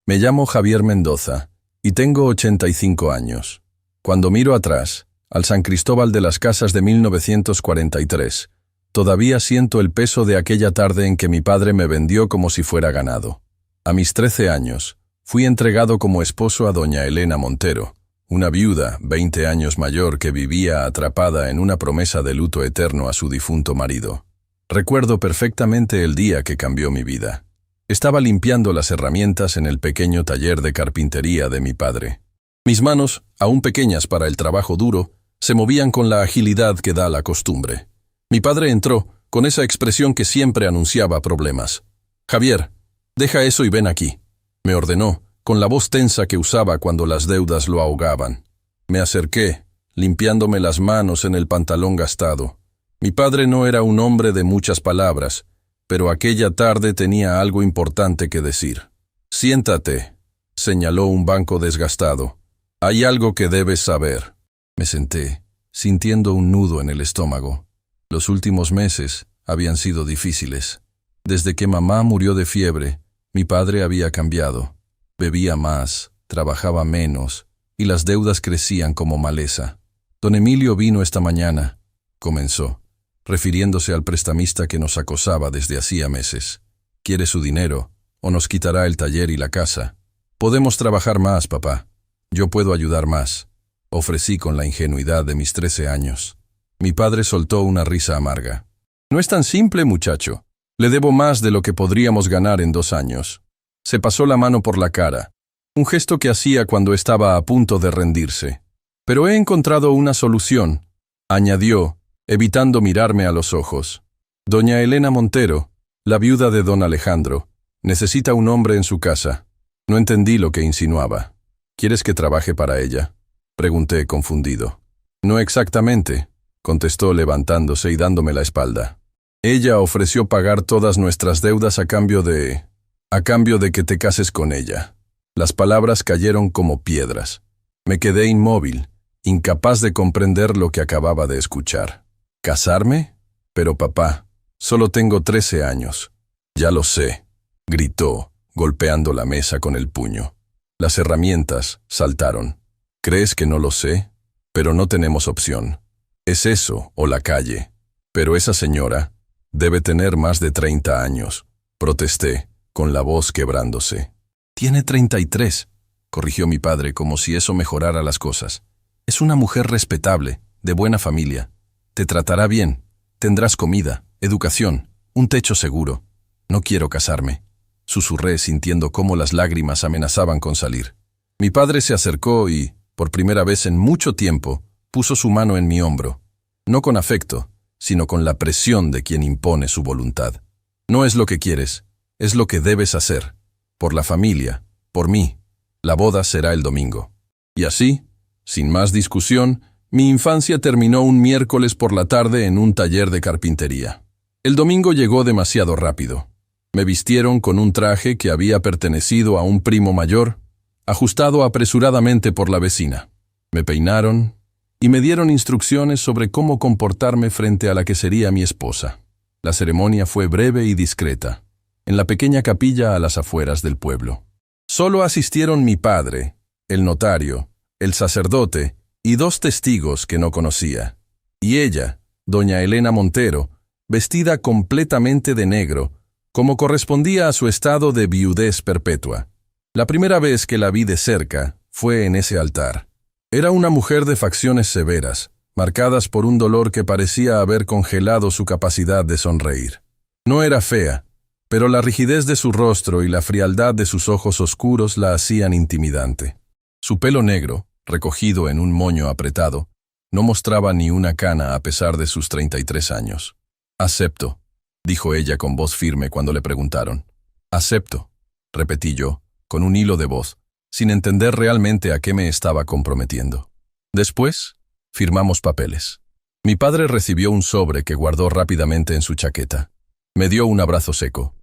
Me llamo Javier Mendoza y tengo 85 años. Cuando miro atrás, al San Cristóbal de las Casas de 1943, todavía siento el peso de aquella tarde en que mi padre me vendió como si fuera ganado. A mis 13 años, fui entregado como esposo a doña Elena Montero, una viuda 20 años mayor que vivía atrapada en una promesa de luto eterno a su difunto marido. Recuerdo perfectamente el día que cambió mi vida. Estaba limpiando las herramientas en el pequeño taller de carpintería de mi padre. Mis manos, aún pequeñas para el trabajo duro, se movían con la agilidad que da la costumbre. Mi padre entró, con esa expresión que siempre anunciaba problemas. «Javier, deja eso y ven aquí», me ordenó, con la voz tensa que usaba cuando las deudas lo ahogaban. Me acerqué, limpiándome las manos en el pantalón gastado. Mi padre no era un hombre de muchas palabras, pero aquella tarde tenía algo importante que decir. «Siéntate», señaló un banco desgastado. «Hay algo que debes saber». Me senté, sintiendo un nudo en el estómago. Los últimos meses habían sido difíciles. Desde que mamá murió de fiebre, mi padre había cambiado. Bebía más, trabajaba menos, y las deudas crecían como maleza. «Don Emilio vino esta mañana», comenzó, refiriéndose al prestamista que nos acosaba desde hacía meses. «Quiere su dinero, o nos quitará el taller y la casa. Podemos trabajar más, papá. Yo puedo ayudar más», ofrecí con la ingenuidad de mis 13 años. Mi padre soltó una risa amarga. «No es tan simple, muchacho. Le debo más de lo que podríamos ganar en 2 años». Se pasó la mano por la cara, un gesto que hacía cuando estaba a punto de rendirse. «Pero he encontrado una solución», añadió, evitando mirarme a los ojos. «Doña Elena Montero, la viuda de don Alejandro, necesita un hombre en su casa». No entendí lo que insinuaba. «¿Quieres que trabaje para ella?», pregunté confundido. «No exactamente», contestó levantándose y dándome la espalda. «Ella ofreció pagar todas nuestras deudas a cambio de que te cases con ella». Las palabras cayeron como piedras. Me quedé inmóvil, incapaz de comprender lo que acababa de escuchar. «¿Casarme? Pero papá, solo tengo 13 años». «Ya lo sé», gritó, golpeando la mesa con el puño. Las herramientas saltaron. «¿Crees que no lo sé? Pero no tenemos opción. Es eso o la calle». «Pero esa señora debe tener más de 30 años», protesté, con la voz quebrándose. «Tiene 33», corrigió mi padre como si eso mejorara las cosas. «Es una mujer respetable, de buena familia. Te tratará bien, tendrás comida, educación, un techo seguro. No quiero casarme», susurré sintiendo cómo las lágrimas amenazaban con salir. Mi padre se acercó y, por primera vez en mucho tiempo, puso su mano en mi hombro. No con afecto, sino con la presión de quien impone su voluntad. «No es lo que quieres, es lo que debes hacer. Por la familia, por mí. La boda será el domingo». Y así, sin más discusión, mi infancia terminó un miércoles por la tarde en un taller de carpintería. El domingo llegó demasiado rápido. Me vistieron con un traje que había pertenecido a un primo mayor, ajustado apresuradamente por la vecina. Me peinaron y me dieron instrucciones sobre cómo comportarme frente a la que sería mi esposa. La ceremonia fue breve y discreta, en la pequeña capilla a las afueras del pueblo. Solo asistieron mi padre, el notario, el sacerdote y 2 testigos que no conocía. Y ella, doña Elena Montero, vestida completamente de negro, como correspondía a su estado de viudez perpetua. La primera vez que la vi de cerca fue en ese altar. Era una mujer de facciones severas, marcadas por un dolor que parecía haber congelado su capacidad de sonreír. No era fea, pero la rigidez de su rostro y la frialdad de sus ojos oscuros la hacían intimidante. Su pelo negro, recogido en un moño apretado, no mostraba ni una cana a pesar de sus 33 años. «Acepto», dijo ella con voz firme cuando le preguntaron. «Acepto», repetí yo, con un hilo de voz, sin entender realmente a qué me estaba comprometiendo. Después, firmamos papeles. Mi padre recibió un sobre que guardó rápidamente en su chaqueta. Me dio un abrazo seco.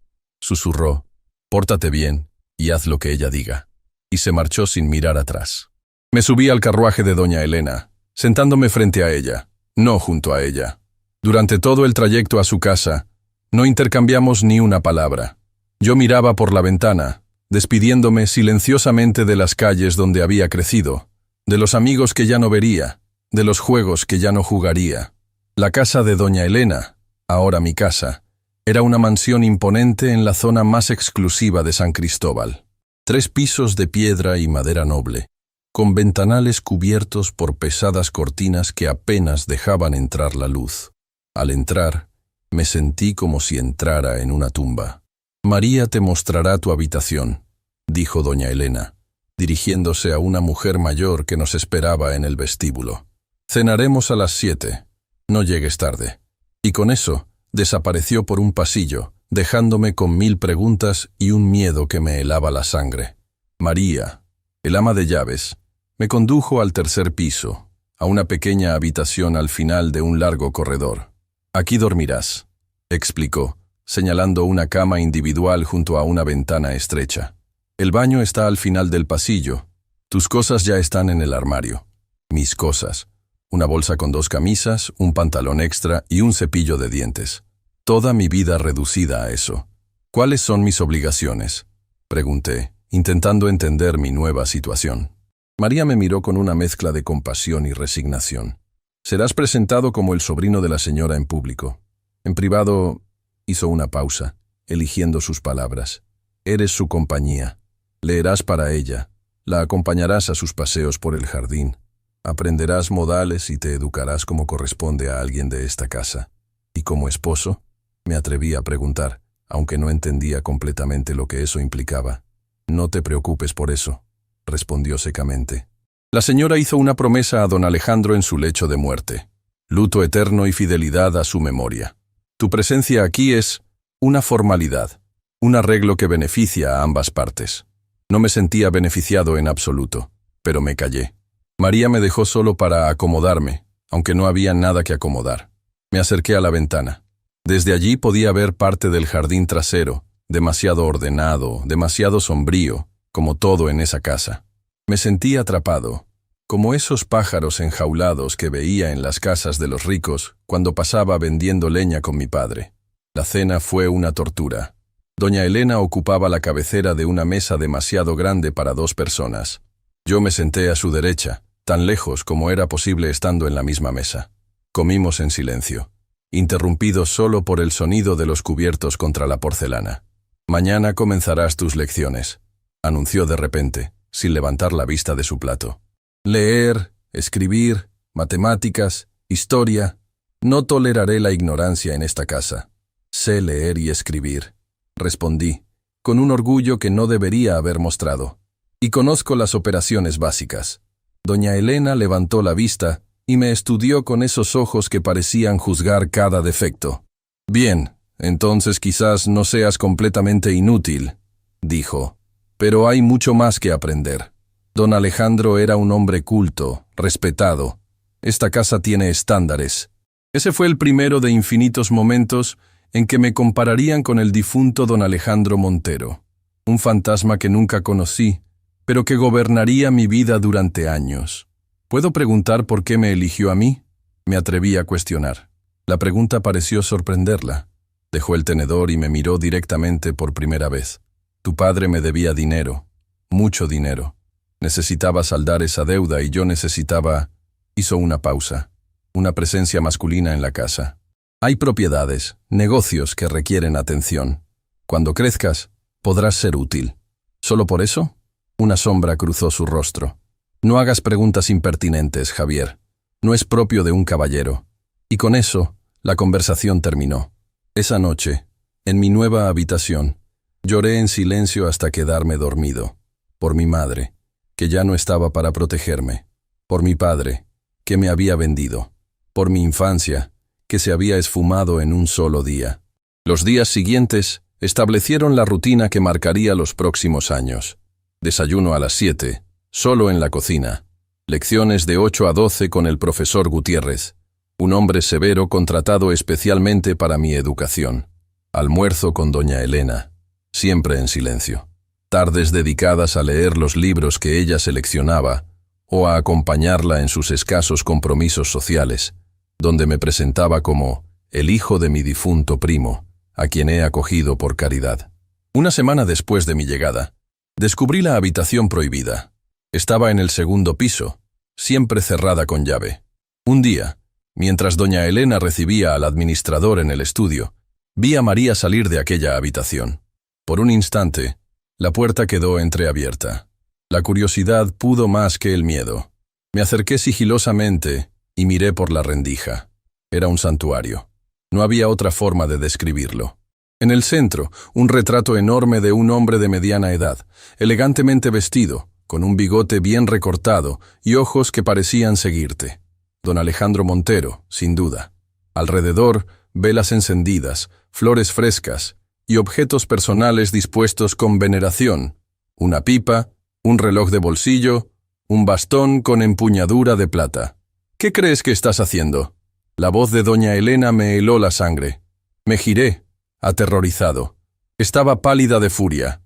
Susurró: «Pórtate bien y haz lo que ella diga», y se marchó sin mirar atrás. Me subí al carruaje de doña Elena, sentándome frente a ella, no junto a ella. Durante todo el trayecto a su casa, no intercambiamos ni una palabra. Yo miraba por la ventana, despidiéndome silenciosamente de las calles donde había crecido, de los amigos que ya no vería, de los juegos que ya no jugaría. La casa de doña Elena, ahora mi casa, era una mansión imponente en la zona más exclusiva de San Cristóbal. 3 pisos de piedra y madera noble, con ventanales cubiertos por pesadas cortinas que apenas dejaban entrar la luz. Al entrar, me sentí como si entrara en una tumba. «María te mostrará tu habitación», dijo doña Elena, dirigiéndose a una mujer mayor que nos esperaba en el vestíbulo. «Cenaremos a las 7. No llegues tarde». Y con eso, desapareció por un pasillo, dejándome con 1000 preguntas y un miedo que me helaba la sangre. María, el ama de llaves, me condujo al 3er piso, a una pequeña habitación al final de un largo corredor. «Aquí dormirás», explicó, señalando una cama individual junto a una ventana estrecha. «El baño está al final del pasillo. Tus cosas ya están en el armario». Mis cosas. Una bolsa con 2 camisas, un pantalón extra y un cepillo de dientes. Toda mi vida reducida a eso. «¿Cuáles son mis obligaciones?», pregunté, intentando entender mi nueva situación. María me miró con una mezcla de compasión y resignación. «Serás presentado como el sobrino de la señora en público. En privado», hizo una pausa, eligiendo sus palabras. «Eres su compañía. Leerás para ella. La acompañarás a sus paseos por el jardín. Aprenderás modales y te educarás como corresponde a alguien de esta casa. ¿Y como esposo?», me atreví a preguntar, aunque no entendía completamente lo que eso implicaba. «No te preocupes por eso», respondió secamente. La señora hizo una promesa a don Alejandro en su lecho de muerte. Luto eterno y fidelidad a su memoria. Tu presencia aquí es una formalidad, un arreglo que beneficia a ambas partes. No me sentía beneficiado en absoluto, pero me callé. María me dejó solo para acomodarme, aunque no había nada que acomodar. Me acerqué a la ventana. Desde allí podía ver parte del jardín trasero, demasiado ordenado, demasiado sombrío, como todo en esa casa. Me sentí atrapado, como esos pájaros enjaulados que veía en las casas de los ricos cuando pasaba vendiendo leña con mi padre. La cena fue una tortura. Doña Elena ocupaba la cabecera de una mesa demasiado grande para 2 personas. Yo me senté a su derecha, tan lejos como era posible estando en la misma mesa. Comimos en silencio, interrumpidos solo por el sonido de los cubiertos contra la porcelana. «Mañana comenzarás tus lecciones», anunció de repente, sin levantar la vista de su plato. «Leer, escribir, matemáticas, historia. No toleraré la ignorancia en esta casa. Sé leer y escribir», respondí, con un orgullo que no debería haber mostrado. «Y conozco las operaciones básicas». Doña Elena levantó la vista y me estudió con esos ojos que parecían juzgar cada defecto. «Bien, entonces quizás no seas completamente inútil», dijo, «pero hay mucho más que aprender. Don Alejandro era un hombre culto, respetado. Esta casa tiene estándares». Ese fue el primero de infinitos momentos en que me compararían con el difunto don Alejandro Montero, un fantasma que nunca conocí, pero que gobernaría mi vida durante años. ¿Puedo preguntar por qué me eligió a mí?, me atreví a cuestionar. La pregunta pareció sorprenderla. Dejó el tenedor y me miró directamente por primera vez. «Tu padre me debía dinero, mucho dinero. Necesitaba saldar esa deuda y yo necesitaba...». Hizo una pausa, una presencia masculina en la casa. «Hay propiedades, negocios que requieren atención. Cuando crezcas, podrás ser útil. ¿Solo por eso?». Una sombra cruzó su rostro. «No hagas preguntas impertinentes, Javier. No es propio de un caballero». Y con eso, la conversación terminó. Esa noche, en mi nueva habitación, lloré en silencio hasta quedarme dormido. Por mi madre, que ya no estaba para protegerme. Por mi padre, que me había vendido. Por mi infancia, que se había esfumado en un solo día. Los días siguientes establecieron la rutina que marcaría los próximos años. Desayuno a las 7, solo en la cocina. Lecciones de 8 a 12 con el profesor Gutiérrez, un hombre severo contratado especialmente para mi educación. Almuerzo con doña Elena, siempre en silencio. Tardes dedicadas a leer los libros que ella seleccionaba o a acompañarla en sus escasos compromisos sociales, donde me presentaba como el hijo de mi difunto primo, a quien he acogido por caridad. Una semana después de mi llegada, Descubrí la habitación prohibida. Estaba en el segundo piso, siempre cerrada con llave. Un día, mientras doña Elena recibía al administrador en el estudio, vi a María salir de aquella habitación. Por un instante, la puerta quedó entreabierta. La curiosidad pudo más que el miedo. Me acerqué sigilosamente y miré por la rendija. Era un santuario. No había otra forma de describirlo. En el centro, un retrato enorme de un hombre de mediana edad, elegantemente vestido, con un bigote bien recortado y ojos que parecían seguirte. Don Alejandro Montero, sin duda. Alrededor, velas encendidas, flores frescas y objetos personales dispuestos con veneración. Una pipa, un reloj de bolsillo, un bastón con empuñadura de plata. ¿Qué crees que estás haciendo? La voz de doña Elena me heló la sangre. Me giré, aterrorizado. Estaba pálida de furia.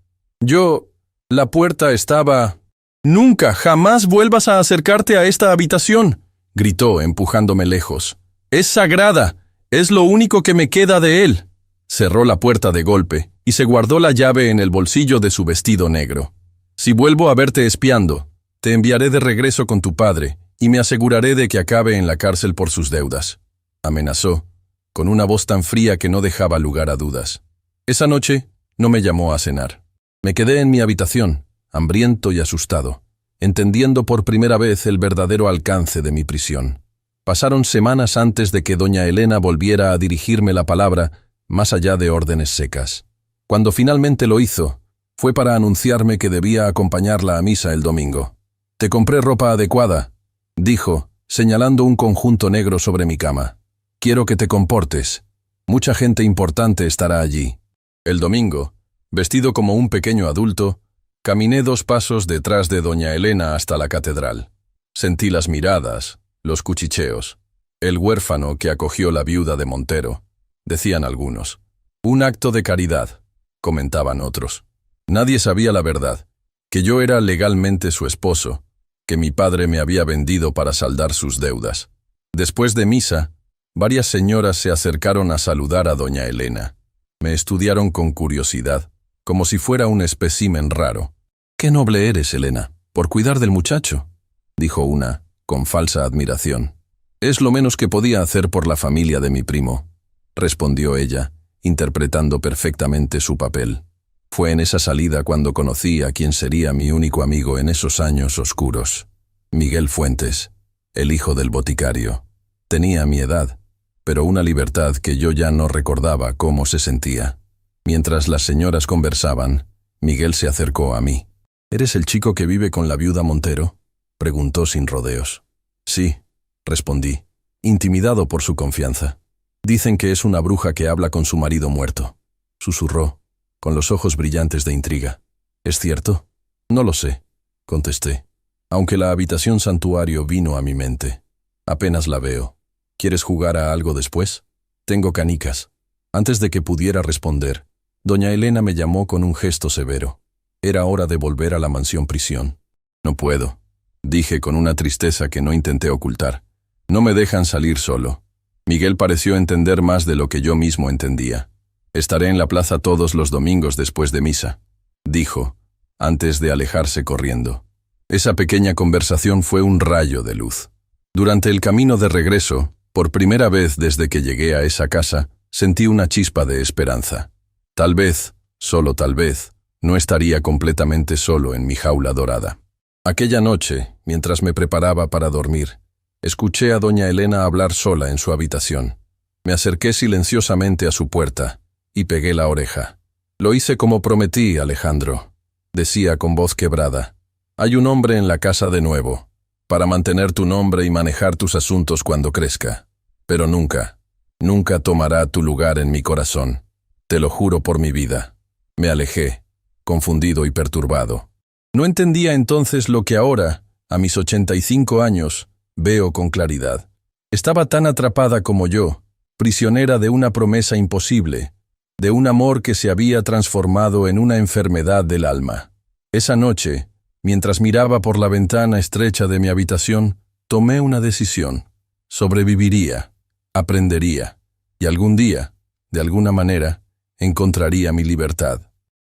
La puerta estaba... «¡Nunca, jamás vuelvas a acercarte a esta habitación!», gritó, empujándome lejos. «Es sagrada, es lo único que me queda de él». Cerró la puerta de golpe y se guardó la llave en el bolsillo de su vestido negro. «Si vuelvo a verte espiando, te enviaré de regreso con tu padre y me aseguraré de que acabe en la cárcel por sus deudas», amenazó, con una voz tan fría que no dejaba lugar a dudas. Esa noche no me llamó a cenar. Me quedé en mi habitación, hambriento y asustado, entendiendo por primera vez el verdadero alcance de mi prisión. Pasaron semanas antes de que doña Elena volviera a dirigirme la palabra, más allá de órdenes secas. Cuando finalmente lo hizo, fue para anunciarme que debía acompañarla a misa el domingo. «Te compré ropa adecuada», dijo, señalando un conjunto negro sobre mi cama. «Quiero que te comportes. Mucha gente importante estará allí». El domingo, vestido como un pequeño adulto, caminé 2 pasos detrás de doña Elena hasta la catedral. Sentí las miradas, los cuchicheos. «El huérfano que acogió la viuda de Montero», decían algunos. «Un acto de caridad», comentaban otros. Nadie sabía la verdad, que yo era legalmente su esposo, que mi padre me había vendido para saldar sus deudas. Después de misa, varias señoras se acercaron a saludar a doña Elena. Me estudiaron con curiosidad, como si fuera un espécimen raro. «Qué noble eres, Elena, por cuidar del muchacho», dijo una, con falsa admiración. «Es lo menos que podía hacer por la familia de mi primo», respondió ella, interpretando perfectamente su papel. Fue en esa salida cuando conocí a quien sería mi único amigo en esos años oscuros. Miguel Fuentes, el hijo del boticario. Tenía mi edad, pero una libertad que yo ya no recordaba cómo se sentía. Mientras las señoras conversaban, Miguel se acercó a mí. «¿Eres el chico que vive con la viuda Montero?», preguntó sin rodeos. «Sí», respondí, intimidado por su confianza. «Dicen que es una bruja que habla con su marido muerto», susurró, con los ojos brillantes de intriga. «¿Es cierto?». «No lo sé», contesté, aunque la habitación santuario vino a mi mente. «Apenas la veo. ¿Quieres jugar a algo después? Tengo canicas». Antes de que pudiera responder, doña Elena me llamó con un gesto severo. Era hora de volver a la mansión prisión. «No puedo», dije con una tristeza que no intenté ocultar. «No me dejan salir solo». Miguel pareció entender más de lo que yo mismo entendía. «Estaré en la plaza todos los domingos después de misa», dijo, antes de alejarse corriendo. Esa pequeña conversación fue un rayo de luz. Durante el camino de regreso, por primera vez desde que llegué a esa casa, sentí una chispa de esperanza. Tal vez, solo tal vez, no estaría completamente solo en mi jaula dorada. Aquella noche, mientras me preparaba para dormir, escuché a doña Elena hablar sola en su habitación. Me acerqué silenciosamente a su puerta y pegué la oreja. «Lo hice como prometí, Alejandro», decía con voz quebrada. «Hay un hombre en la casa de nuevo, para mantener tu nombre y manejar tus asuntos cuando crezca. Pero nunca, nunca tomará tu lugar en mi corazón. Te lo juro por mi vida». Me alejé, confundido y perturbado. No entendía entonces lo que ahora, a mis 85 años, veo con claridad. Estaba tan atrapada como yo, prisionera de una promesa imposible, de un amor que se había transformado en una enfermedad del alma. Esa noche, mientras miraba por la ventana estrecha de mi habitación, tomé una decisión. Sobreviviría, aprendería, y algún día, de alguna manera, encontraría mi libertad.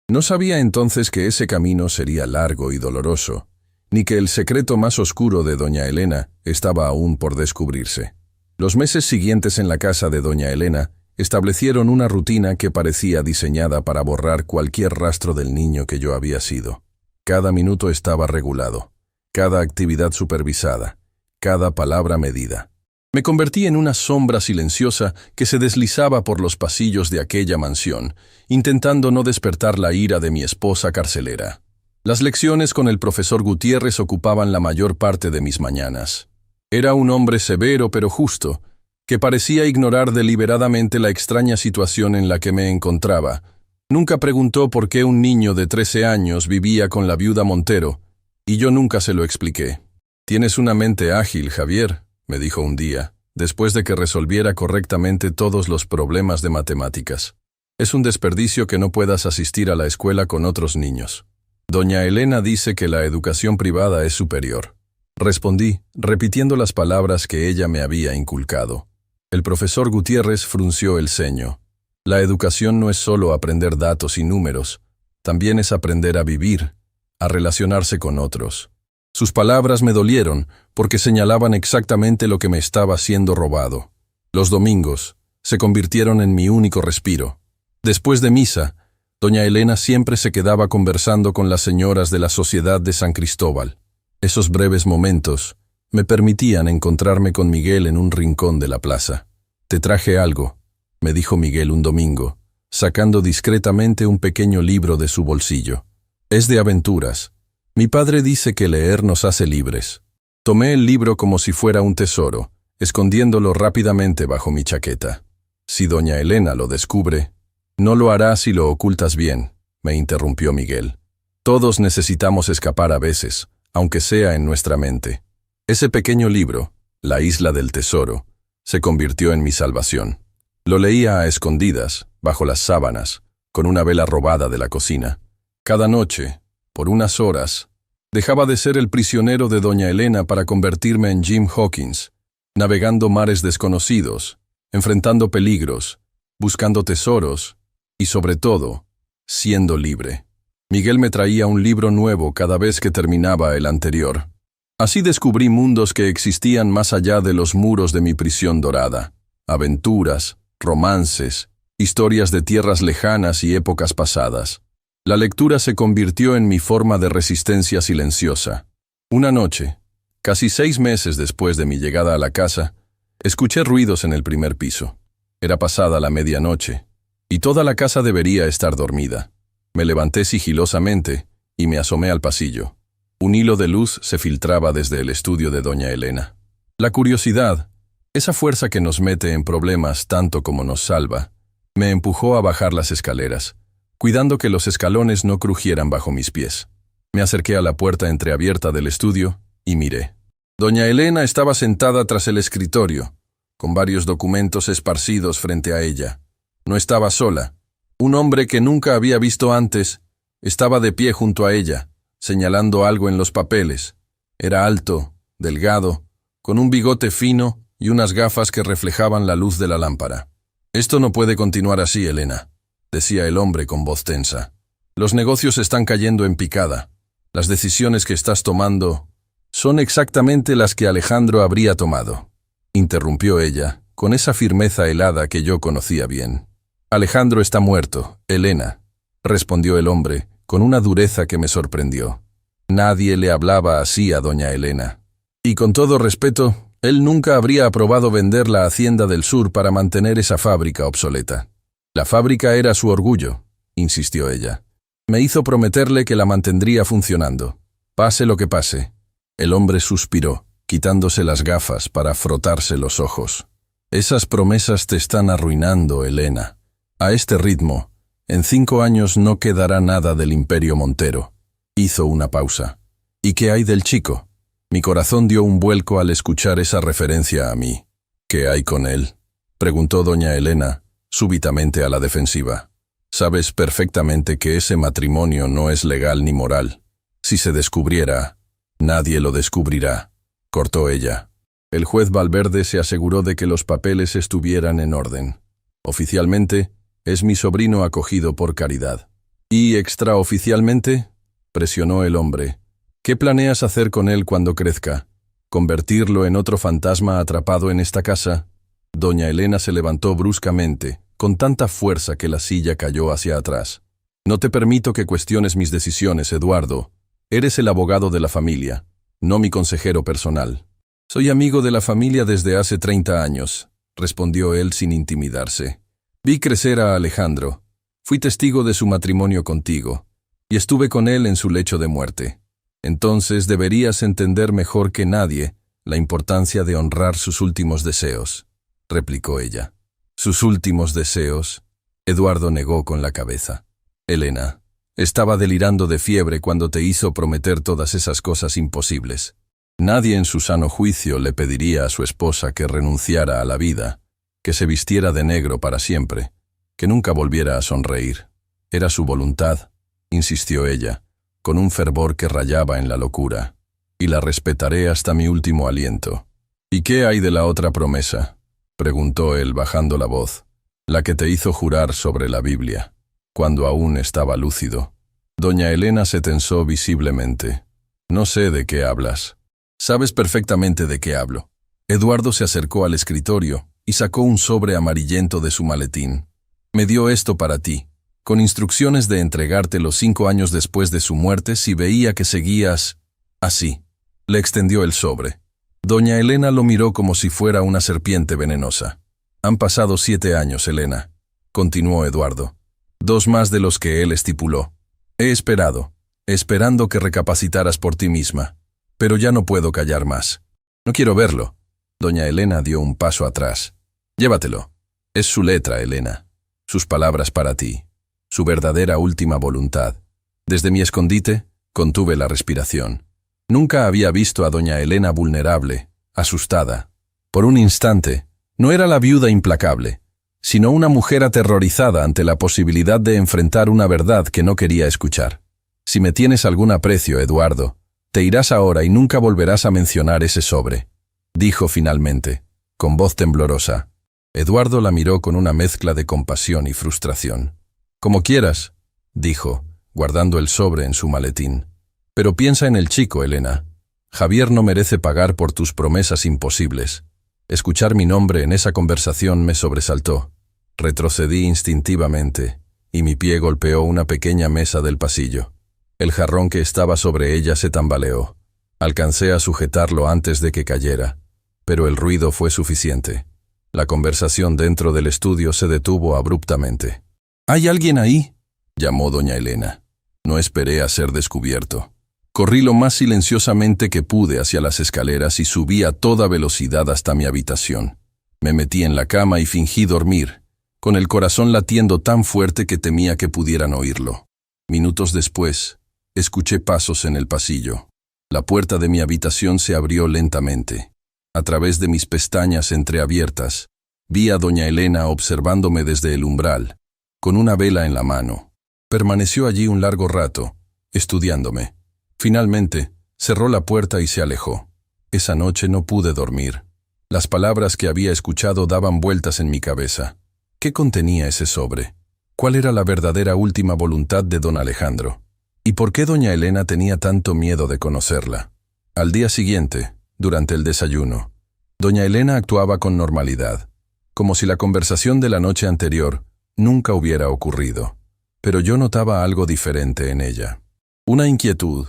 No sabía entonces que ese camino sería largo y doloroso, ni que el secreto más oscuro de doña Elena estaba aún por descubrirse. Los meses siguientes en la casa de doña Elena establecieron una rutina que parecía diseñada para borrar cualquier rastro del niño que yo había sido. Cada minuto estaba regulado, cada actividad supervisada, cada palabra medida. Me convertí en una sombra silenciosa que se deslizaba por los pasillos de aquella mansión, intentando no despertar la ira de mi esposa carcelera. Las lecciones con el profesor Gutiérrez ocupaban la mayor parte de mis mañanas. Era un hombre severo pero justo, que parecía ignorar deliberadamente la extraña situación en la que me encontraba. Nunca preguntó por qué un niño de 13 años vivía con la viuda Montero, y yo nunca se lo expliqué. «Tienes una mente ágil, Javier», me dijo un día, después de que resolviera correctamente todos los problemas de matemáticas. «Es un desperdicio que no puedas asistir a la escuela con otros niños. Doña Elena dice que la educación privada es superior». Respondí, repitiendo las palabras que ella me había inculcado. El profesor Gutiérrez frunció el ceño. La educación no es solo aprender datos y números, también es aprender a vivir, a relacionarse con otros. Sus palabras me dolieron porque señalaban exactamente lo que me estaba siendo robado. Los domingos se convirtieron en mi único respiro. Después de misa, doña Elena siempre se quedaba conversando con las señoras de la Sociedad de San Cristóbal. Esos breves momentos me permitían encontrarme con Miguel en un rincón de la plaza. «Te traje algo», me dijo Miguel un domingo, sacando discretamente un pequeño libro de su bolsillo. «Es de aventuras. Mi padre dice que leer nos hace libres». Tomé el libro como si fuera un tesoro, escondiéndolo rápidamente bajo mi chaqueta. «Si doña Elena lo descubre, no lo hará si lo ocultas bien», me interrumpió Miguel. «Todos necesitamos escapar a veces, aunque sea en nuestra mente». Ese pequeño libro, La isla del tesoro, se convirtió en mi salvación. Lo leía a escondidas, bajo las sábanas, con una vela robada de la cocina. Cada noche, por unas horas, dejaba de ser el prisionero de doña Elena para convertirme en Jim Hawkins, navegando mares desconocidos, enfrentando peligros, buscando tesoros y, sobre todo, siendo libre. Miguel me traía un libro nuevo cada vez que terminaba el anterior. Así descubrí mundos que existían más allá de los muros de mi prisión dorada. Aventuras, romances, historias de tierras lejanas y épocas pasadas. La lectura se convirtió en mi forma de resistencia silenciosa. Una noche, casi 6 meses después de mi llegada a la casa, escuché ruidos en el primer piso. Era pasada la medianoche, y toda la casa debería estar dormida. Me levanté sigilosamente y me asomé al pasillo. Un hilo de luz se filtraba desde el estudio de doña Elena. La curiosidad, esa fuerza que nos mete en problemas tanto como nos salva, me empujó a bajar las escaleras, cuidando que los escalones no crujieran bajo mis pies. Me acerqué a la puerta entreabierta del estudio y miré. Doña Elena estaba sentada tras el escritorio, con varios documentos esparcidos frente a ella. No estaba sola. Un hombre que nunca había visto antes estaba de pie junto a ella, señalando algo en los papeles. Era alto, delgado, con un bigote fino y unas gafas que reflejaban la luz de la lámpara. «Esto no puede continuar así, Elena», decía el hombre con voz tensa. «Los negocios están cayendo en picada. Las decisiones que estás tomando son exactamente las que Alejandro habría tomado», interrumpió ella, con esa firmeza helada que yo conocía bien. «Alejandro está muerto, Elena», respondió el hombre, con una dureza que me sorprendió. Nadie le hablaba así a doña Elena. Y con todo respeto, él nunca habría aprobado vender la Hacienda del Sur para mantener esa fábrica obsoleta. La fábrica era su orgullo, insistió ella. Me hizo prometerle que la mantendría funcionando, pase lo que pase. El hombre suspiró, quitándose las gafas para frotarse los ojos. Esas promesas te están arruinando, Elena. A este ritmo, en 5 años no quedará nada del Imperio Montero. Hizo una pausa. ¿Y qué hay del chico? Mi corazón dio un vuelco al escuchar esa referencia a mí. ¿Qué hay con él?, preguntó doña Elena, súbitamente a la defensiva. Sabes perfectamente que ese matrimonio no es legal ni moral. Si se descubriera, nadie lo descubrirá, cortó ella. El juez Valverde se aseguró de que los papeles estuvieran en orden. Oficialmente, es mi sobrino acogido por caridad. ¿Y extraoficialmente? Presionó el hombre. ¿Qué planeas hacer con él cuando crezca? ¿Convertirlo en otro fantasma atrapado en esta casa? Doña Elena se levantó bruscamente, con tanta fuerza que la silla cayó hacia atrás. No te permito que cuestiones mis decisiones, Eduardo. Eres el abogado de la familia, no mi consejero personal. Soy amigo de la familia desde hace 30 años, respondió él sin intimidarse. Vi crecer a Alejandro. Fui testigo de su matrimonio contigo, y estuve con él en su lecho de muerte. Entonces deberías entender mejor que nadie la importancia de honrar sus últimos deseos, replicó ella. ¿Sus últimos deseos? Eduardo negó con la cabeza. Elena, estaba delirando de fiebre cuando te hizo prometer todas esas cosas imposibles. Nadie en su sano juicio le pediría a su esposa que renunciara a la vida, que se vistiera de negro para siempre, que nunca volviera a sonreír. Era su voluntad, insistió ella, con un fervor que rayaba en la locura, y la respetaré hasta mi último aliento. ¿Y qué hay de la otra promesa?, preguntó él bajando la voz, la que te hizo jurar sobre la Biblia, cuando aún estaba lúcido. Doña Elena se tensó visiblemente. No sé de qué hablas. Sabes perfectamente de qué hablo. Eduardo se acercó al escritorio y sacó un sobre amarillento de su maletín. Me dio esto para ti, con instrucciones de entregártelo 5 años después de su muerte si veía que seguías así. Le extendió el sobre. Doña Elena lo miró como si fuera una serpiente venenosa. Han pasado 7 años, Elena, continuó Eduardo. 2 más de los que él estipuló. He esperado, esperando que recapacitaras por ti misma, pero ya no puedo callar más. No quiero verlo. Doña Elena dio un paso atrás. Llévatelo. Es su letra, Elena. Sus palabras para ti. Su verdadera última voluntad. Desde mi escondite, contuve la respiración. Nunca había visto a doña Elena vulnerable, asustada. Por un instante, no era la viuda implacable, sino una mujer aterrorizada ante la posibilidad de enfrentar una verdad que no quería escuchar. Si me tienes algún aprecio, Eduardo, te irás ahora y nunca volverás a mencionar ese sobre, dijo finalmente, con voz temblorosa. Eduardo la miró con una mezcla de compasión y frustración. Como quieras, dijo, guardando el sobre en su maletín. Pero piensa en el chico, Elena. Javier no merece pagar por tus promesas imposibles. Escuchar mi nombre en esa conversación me sobresaltó. Retrocedí instintivamente, y mi pie golpeó una pequeña mesa del pasillo. El jarrón que estaba sobre ella se tambaleó. Alcancé a sujetarlo antes de que cayera, pero el ruido fue suficiente. La conversación dentro del estudio se detuvo abruptamente. ¿Hay alguien ahí?, llamó doña Elena. No esperé a ser descubierto. Corrí lo más silenciosamente que pude hacia las escaleras y subí a toda velocidad hasta mi habitación. Me metí en la cama y fingí dormir, con el corazón latiendo tan fuerte que temía que pudieran oírlo. Minutos después, escuché pasos en el pasillo. La puerta de mi habitación se abrió lentamente. A través de mis pestañas entreabiertas, vi a doña Elena observándome desde el umbral, con una vela en la mano. Permaneció allí un largo rato, estudiándome. Finalmente, cerró la puerta y se alejó. Esa noche no pude dormir. Las palabras que había escuchado daban vueltas en mi cabeza. ¿Qué contenía ese sobre? ¿Cuál era la verdadera última voluntad de don Alejandro? ¿Y por qué doña Elena tenía tanto miedo de conocerla? Al día siguiente, durante el desayuno, doña Elena actuaba con normalidad, como si la conversación de la noche anterior nunca hubiera ocurrido. Pero yo notaba algo diferente en ella. Una inquietud,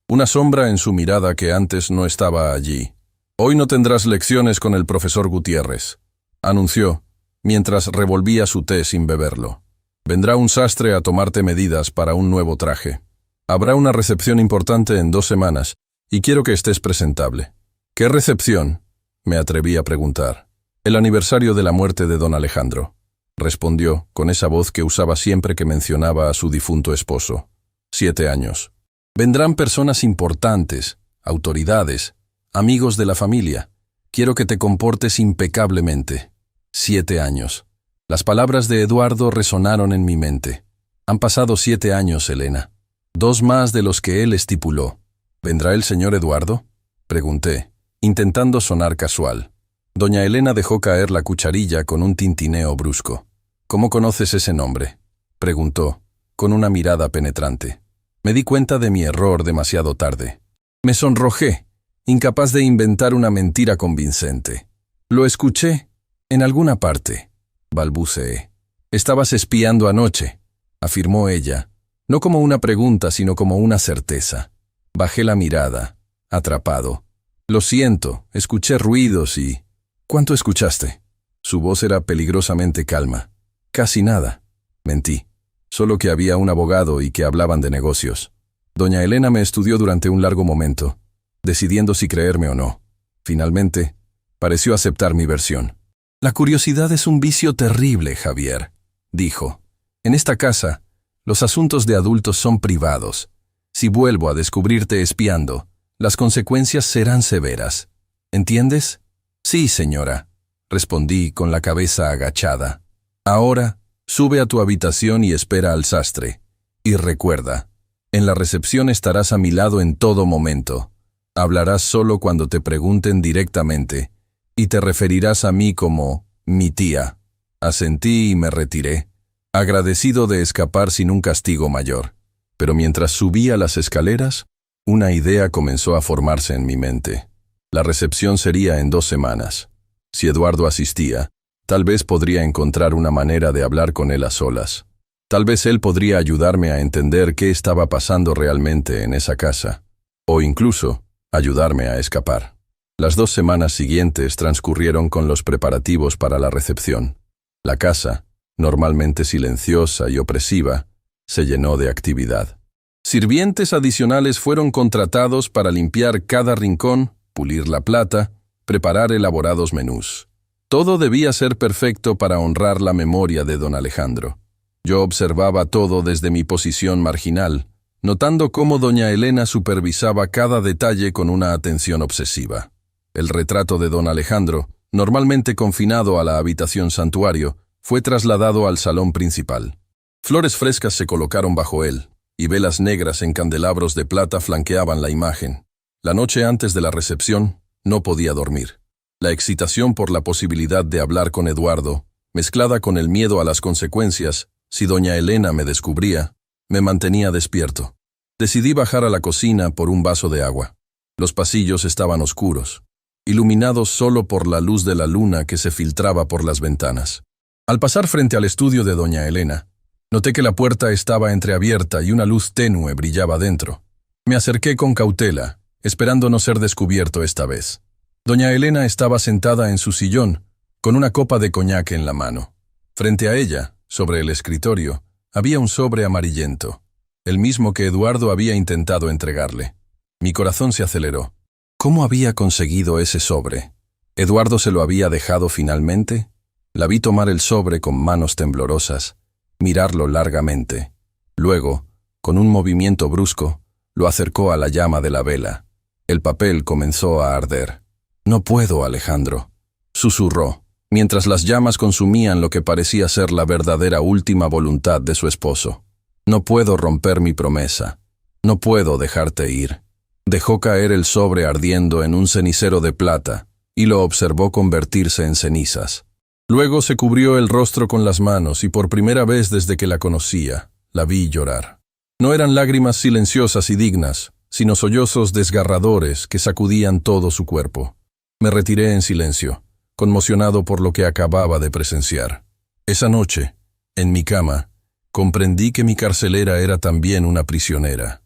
una sombra en su mirada que antes no estaba allí. Hoy no tendrás lecciones con el profesor Gutiérrez, anunció, mientras revolvía su té sin beberlo. Vendrá un sastre a tomarte medidas para un nuevo traje. Habrá una recepción importante en 2 semanas, y quiero que estés presentable. ¿Qué recepción?, me atreví a preguntar. El aniversario de la muerte de don Alejandro, respondió, con esa voz que usaba siempre que mencionaba a su difunto esposo. 7 años. Vendrán personas importantes, autoridades, amigos de la familia. Quiero que te comportes impecablemente. 7 años. Las palabras de Eduardo resonaron en mi mente. Han pasado 7 años, Elena. 2 más de los que él estipuló. ¿Vendrá el señor Eduardo?, pregunté, intentando sonar casual. Doña Elena dejó caer la cucharilla con un tintineo brusco. ¿Cómo conoces ese nombre?, preguntó, con una mirada penetrante. Me di cuenta de mi error demasiado tarde. Me sonrojé, incapaz de inventar una mentira convincente. Lo escuché en alguna parte, balbuceé. Estabas espiando anoche, afirmó ella, no como una pregunta, sino como una certeza. Bajé la mirada, atrapado. Lo siento, escuché ruidos y... ¿Cuánto escuchaste? Su voz era peligrosamente calma. Casi nada. Mentí. Solo que había un abogado y que hablaban de negocios. Doña Elena me estudió durante un largo momento, decidiendo si creerme o no. Finalmente, pareció aceptar mi versión. La curiosidad es un vicio terrible, Javier, dijo. En esta casa, los asuntos de adultos son privados. Si vuelvo a descubrirte espiando, las consecuencias serán severas. ¿Entiendes? Sí, señora, respondí con la cabeza agachada. Ahora, sube a tu habitación y espera al sastre. Y recuerda, en la recepción estarás a mi lado en todo momento. Hablarás solo cuando te pregunten directamente, y te referirás a mí como mi tía. Asentí y me retiré, agradecido de escapar sin un castigo mayor. Pero mientras subía las escaleras, una idea comenzó a formarse en mi mente. La recepción sería en 2 semanas. Si Eduardo asistía, tal vez podría encontrar una manera de hablar con él a solas. Tal vez él podría ayudarme a entender qué estaba pasando realmente en esa casa. O incluso, ayudarme a escapar. Las 2 semanas siguientes transcurrieron con los preparativos para la recepción. La casa, normalmente silenciosa y opresiva, se llenó de actividad. Sirvientes adicionales fueron contratados para limpiar cada rincón, pulir la plata, preparar elaborados menús. Todo debía ser perfecto para honrar la memoria de don Alejandro. Yo observaba todo desde mi posición marginal, notando cómo doña Elena supervisaba cada detalle con una atención obsesiva. El retrato de don Alejandro, normalmente confinado a la habitación santuario, fue trasladado al salón principal. Flores frescas se colocaron bajo él, y velas negras en candelabros de plata flanqueaban la imagen. La noche antes de la recepción, no podía dormir. La excitación por la posibilidad de hablar con Eduardo, mezclada con el miedo a las consecuencias, si doña Elena me descubría, me mantenía despierto. Decidí bajar a la cocina por un vaso de agua. Los pasillos estaban oscuros, iluminados solo por la luz de la luna que se filtraba por las ventanas. Al pasar frente al estudio de doña Elena, noté que la puerta estaba entreabierta y una luz tenue brillaba dentro. Me acerqué con cautela, esperando no ser descubierto esta vez. Doña Elena estaba sentada en su sillón, con una copa de coñac en la mano. Frente a ella, sobre el escritorio, había un sobre amarillento, el mismo que Eduardo había intentado entregarle. Mi corazón se aceleró. ¿Cómo había conseguido ese sobre? ¿Eduardo se lo había dejado finalmente? La vi tomar el sobre con manos temblorosas, mirarlo largamente. Luego, con un movimiento brusco, lo acercó a la llama de la vela. El papel comenzó a arder. «No puedo, Alejandro», susurró, mientras las llamas consumían lo que parecía ser la verdadera última voluntad de su esposo. «No puedo romper mi promesa. No puedo dejarte ir». Dejó caer el sobre ardiendo en un cenicero de plata y lo observó convertirse en cenizas. Luego se cubrió el rostro con las manos y por primera vez desde que la conocía, la vi llorar. No eran lágrimas silenciosas y dignas, sino sollozos desgarradores que sacudían todo su cuerpo. Me retiré en silencio, conmocionado por lo que acababa de presenciar. Esa noche, en mi cama, comprendí que mi carcelera era también una prisionera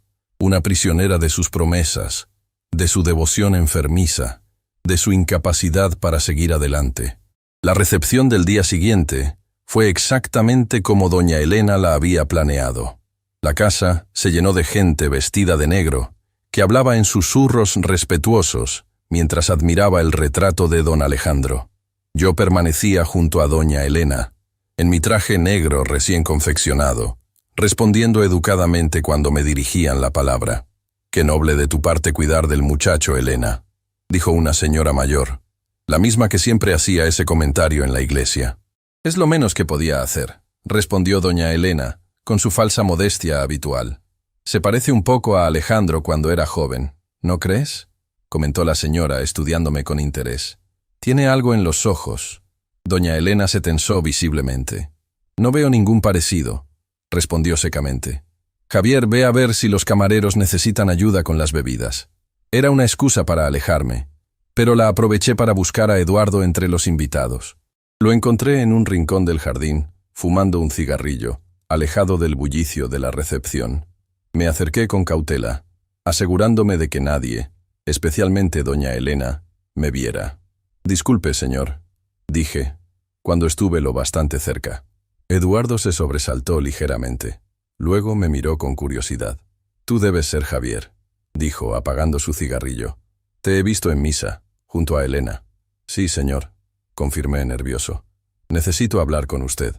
de sus promesas, de su devoción enfermiza, de su incapacidad para seguir adelante. La recepción del día siguiente fue exactamente como doña Elena la había planeado. La casa se llenó de gente vestida de negro, que hablaba en susurros respetuosos, mientras admiraba el retrato de don Alejandro. Yo permanecía junto a doña Elena, en mi traje negro recién confeccionado, respondiendo educadamente cuando me dirigían la palabra. «Qué noble de tu parte cuidar del muchacho, Elena», dijo una señora mayor, la misma que siempre hacía ese comentario en la iglesia. «Es lo menos que podía hacer», respondió doña Elena, con su falsa modestia habitual. «Se parece un poco a Alejandro cuando era joven, ¿no crees?», comentó la señora, estudiándome con interés. «Tiene algo en los ojos». Doña Elena se tensó visiblemente. «No veo ningún parecido. respondió secamente. Javier, ve a ver si los camareros necesitan ayuda con las bebidas. Era una excusa para alejarme, pero la aproveché para buscar a Eduardo entre los invitados. Lo encontré en un rincón del jardín, fumando un cigarrillo, alejado del bullicio de la recepción. Me acerqué con cautela, asegurándome de que nadie, especialmente doña Elena, me viera. «Disculpe, señor», dije, cuando estuve lo bastante cerca. Eduardo se sobresaltó ligeramente. Luego me miró con curiosidad. «Tú debes ser Javier», dijo, apagando su cigarrillo. «Te he visto en misa, junto a Elena». «Sí, señor», confirmé nervioso. «Necesito hablar con usted.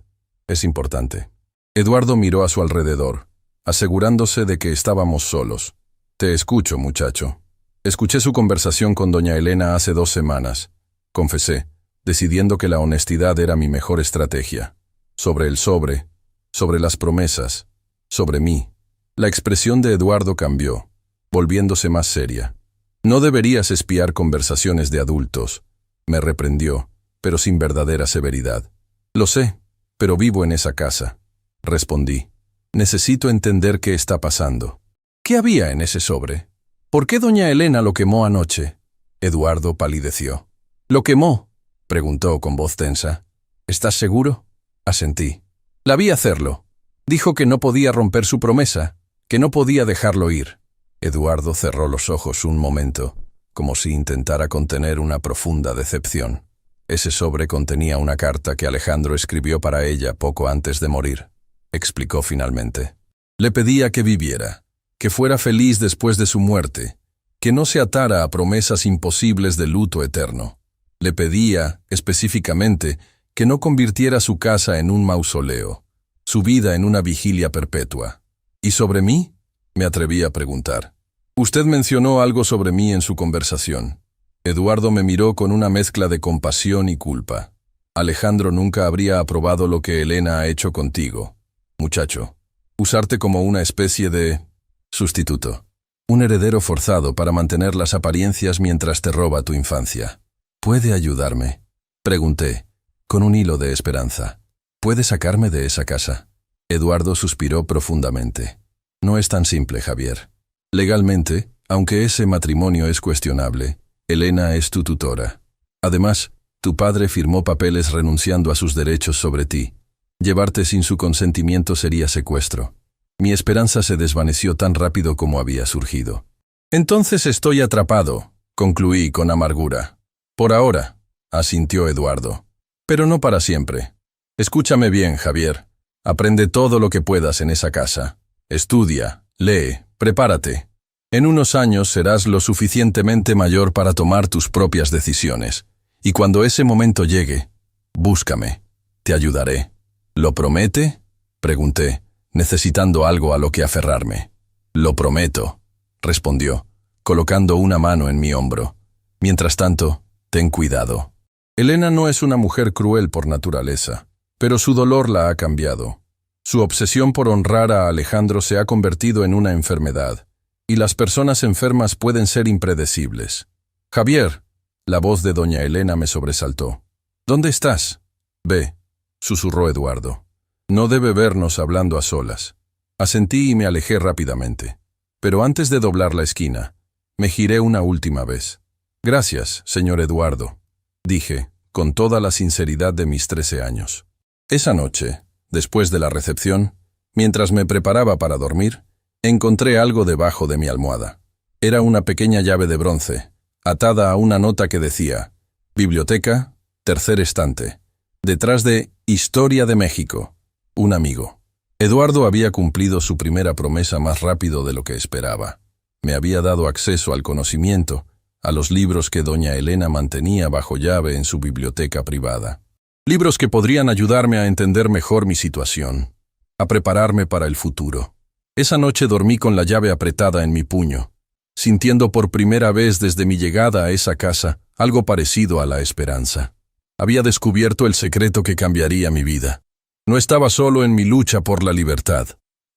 Es importante». Eduardo miró a su alrededor, asegurándose de que estábamos solos. «Te escucho, muchacho». Escuché su conversación con doña Elena hace 2 semanas, confesé, decidiendo que la honestidad era mi mejor estrategia. Sobre el sobre las promesas, sobre mí. La expresión de Eduardo cambió, volviéndose más seria. «No deberías espiar conversaciones de adultos», me reprendió, pero sin verdadera severidad. «Lo sé, pero vivo en esa casa», respondí. «Necesito entender qué está pasando». «¿Qué había en ese sobre? ¿Por qué doña Elena lo quemó anoche?» Eduardo palideció. «¿Lo quemó?», preguntó con voz tensa. «¿Estás seguro?». Asentí. «La vi hacerlo. Dijo que no podía romper su promesa, que no podía dejarlo ir». Eduardo cerró los ojos un momento, como si intentara contener una profunda decepción. Ese sobre contenía una carta que Alejandro escribió para ella poco antes de morir, explicó finalmente. Le pedía que viviera, que fuera feliz después de su muerte, que no se atara a promesas imposibles de luto eterno. Le pedía, específicamente, que no convirtiera su casa en un mausoleo, su vida en una vigilia perpetua. ¿Y sobre mí?, me atreví a preguntar. «Usted mencionó algo sobre mí en su conversación». Eduardo me miró con una mezcla de compasión y culpa. «Alejandro nunca habría aprobado lo que Elena ha hecho contigo, muchacho. Usarte como una especie de sustituto. Un heredero forzado para mantener las apariencias mientras te roba tu infancia. ¿Puede ayudarme?», pregunté, con un hilo de esperanza. «¿Puede sacarme de esa casa?». Eduardo suspiró profundamente. «No es tan simple, Javier. Legalmente, aunque ese matrimonio es cuestionable, Elena es tu tutora. Además, tu padre firmó papeles renunciando a sus derechos sobre ti. Llevarte sin su consentimiento sería secuestro». Mi esperanza se desvaneció tan rápido como había surgido. «Entonces estoy atrapado», concluí con amargura. «Por ahora», asintió Eduardo. «Pero no para siempre. Escúchame bien, Javier. Aprende todo lo que puedas en esa casa. Estudia, lee, prepárate. En unos años serás lo suficientemente mayor para tomar tus propias decisiones. Y cuando ese momento llegue, búscame. Te ayudaré». «¿Lo promete?», pregunté, necesitando algo a lo que aferrarme. «Lo prometo», respondió, colocando una mano en mi hombro. «Mientras tanto, ten cuidado. Elena no es una mujer cruel por naturaleza, pero su dolor la ha cambiado. Su obsesión por honrar a Alejandro se ha convertido en una enfermedad, y las personas enfermas pueden ser impredecibles. Javier», la voz de doña Elena me sobresaltó. «¿Dónde estás?». «Ve», susurró Eduardo. «No debe vernos hablando a solas». Asentí y me alejé rápidamente. Pero antes de doblar la esquina, me giré una última vez. «Gracias, señor Eduardo», dije, con toda la sinceridad de mis 13 años. Esa noche, después de la recepción, mientras me preparaba para dormir, encontré algo debajo de mi almohada. Era una pequeña llave de bronce, atada a una nota que decía: «Biblioteca, tercer estante. Detrás de Historia de México. Un amigo». Eduardo había cumplido su primera promesa más rápido de lo que esperaba. Me había dado acceso al conocimiento, a los libros que doña Elena mantenía bajo llave en su biblioteca privada. Libros que podrían ayudarme a entender mejor mi situación, a prepararme para el futuro. Esa noche dormí con la llave apretada en mi puño, sintiendo por primera vez desde mi llegada a esa casa algo parecido a la esperanza. Había descubierto el secreto que cambiaría mi vida. No estaba solo en mi lucha por la libertad,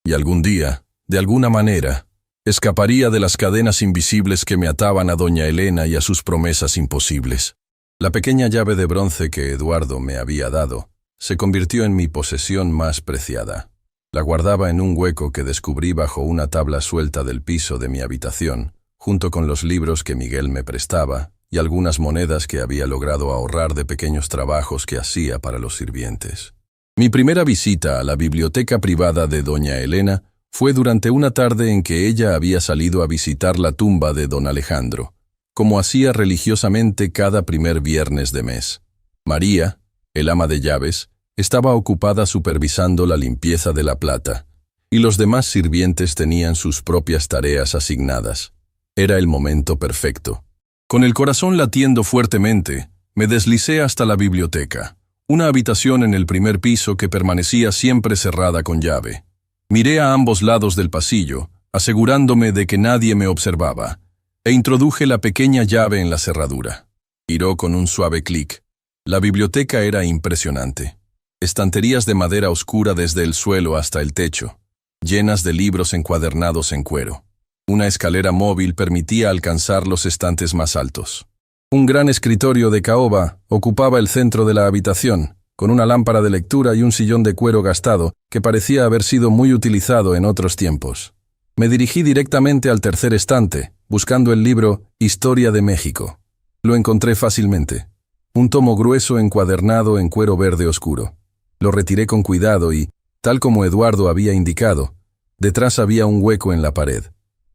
y algún día, de alguna manera, escaparía de las cadenas invisibles que me ataban a doña Elena y a sus promesas imposibles. La pequeña llave de bronce que Eduardo me había dado se convirtió en mi posesión más preciada. La guardaba en un hueco que descubrí bajo una tabla suelta del piso de mi habitación, junto con los libros que Miguel me prestaba y algunas monedas que había logrado ahorrar de pequeños trabajos que hacía para los sirvientes. Mi primera visita a la biblioteca privada de doña Elena fue durante una tarde en que ella había salido a visitar la tumba de don Alejandro, como hacía religiosamente cada primer viernes de mes. María, el ama de llaves, estaba ocupada supervisando la limpieza de la plata, y los demás sirvientes tenían sus propias tareas asignadas. Era el momento perfecto. Con el corazón latiendo fuertemente, me deslicé hasta la biblioteca, una habitación en el primer piso que permanecía siempre cerrada con llave. Miré a ambos lados del pasillo, asegurándome de que nadie me observaba, e introduje la pequeña llave en la cerradura. Giró con un suave clic. La biblioteca era impresionante. Estanterías de madera oscura desde el suelo hasta el techo, llenas de libros encuadernados en cuero. Una escalera móvil permitía alcanzar los estantes más altos. Un gran escritorio de caoba ocupaba el centro de la habitación, con una lámpara de lectura y un sillón de cuero gastado que parecía haber sido muy utilizado en otros tiempos. Me dirigí directamente al tercer estante, buscando el libro Historia de México. Lo encontré fácilmente. Un tomo grueso encuadernado en cuero verde oscuro. Lo retiré con cuidado y, tal como Eduardo había indicado, detrás había un hueco en la pared.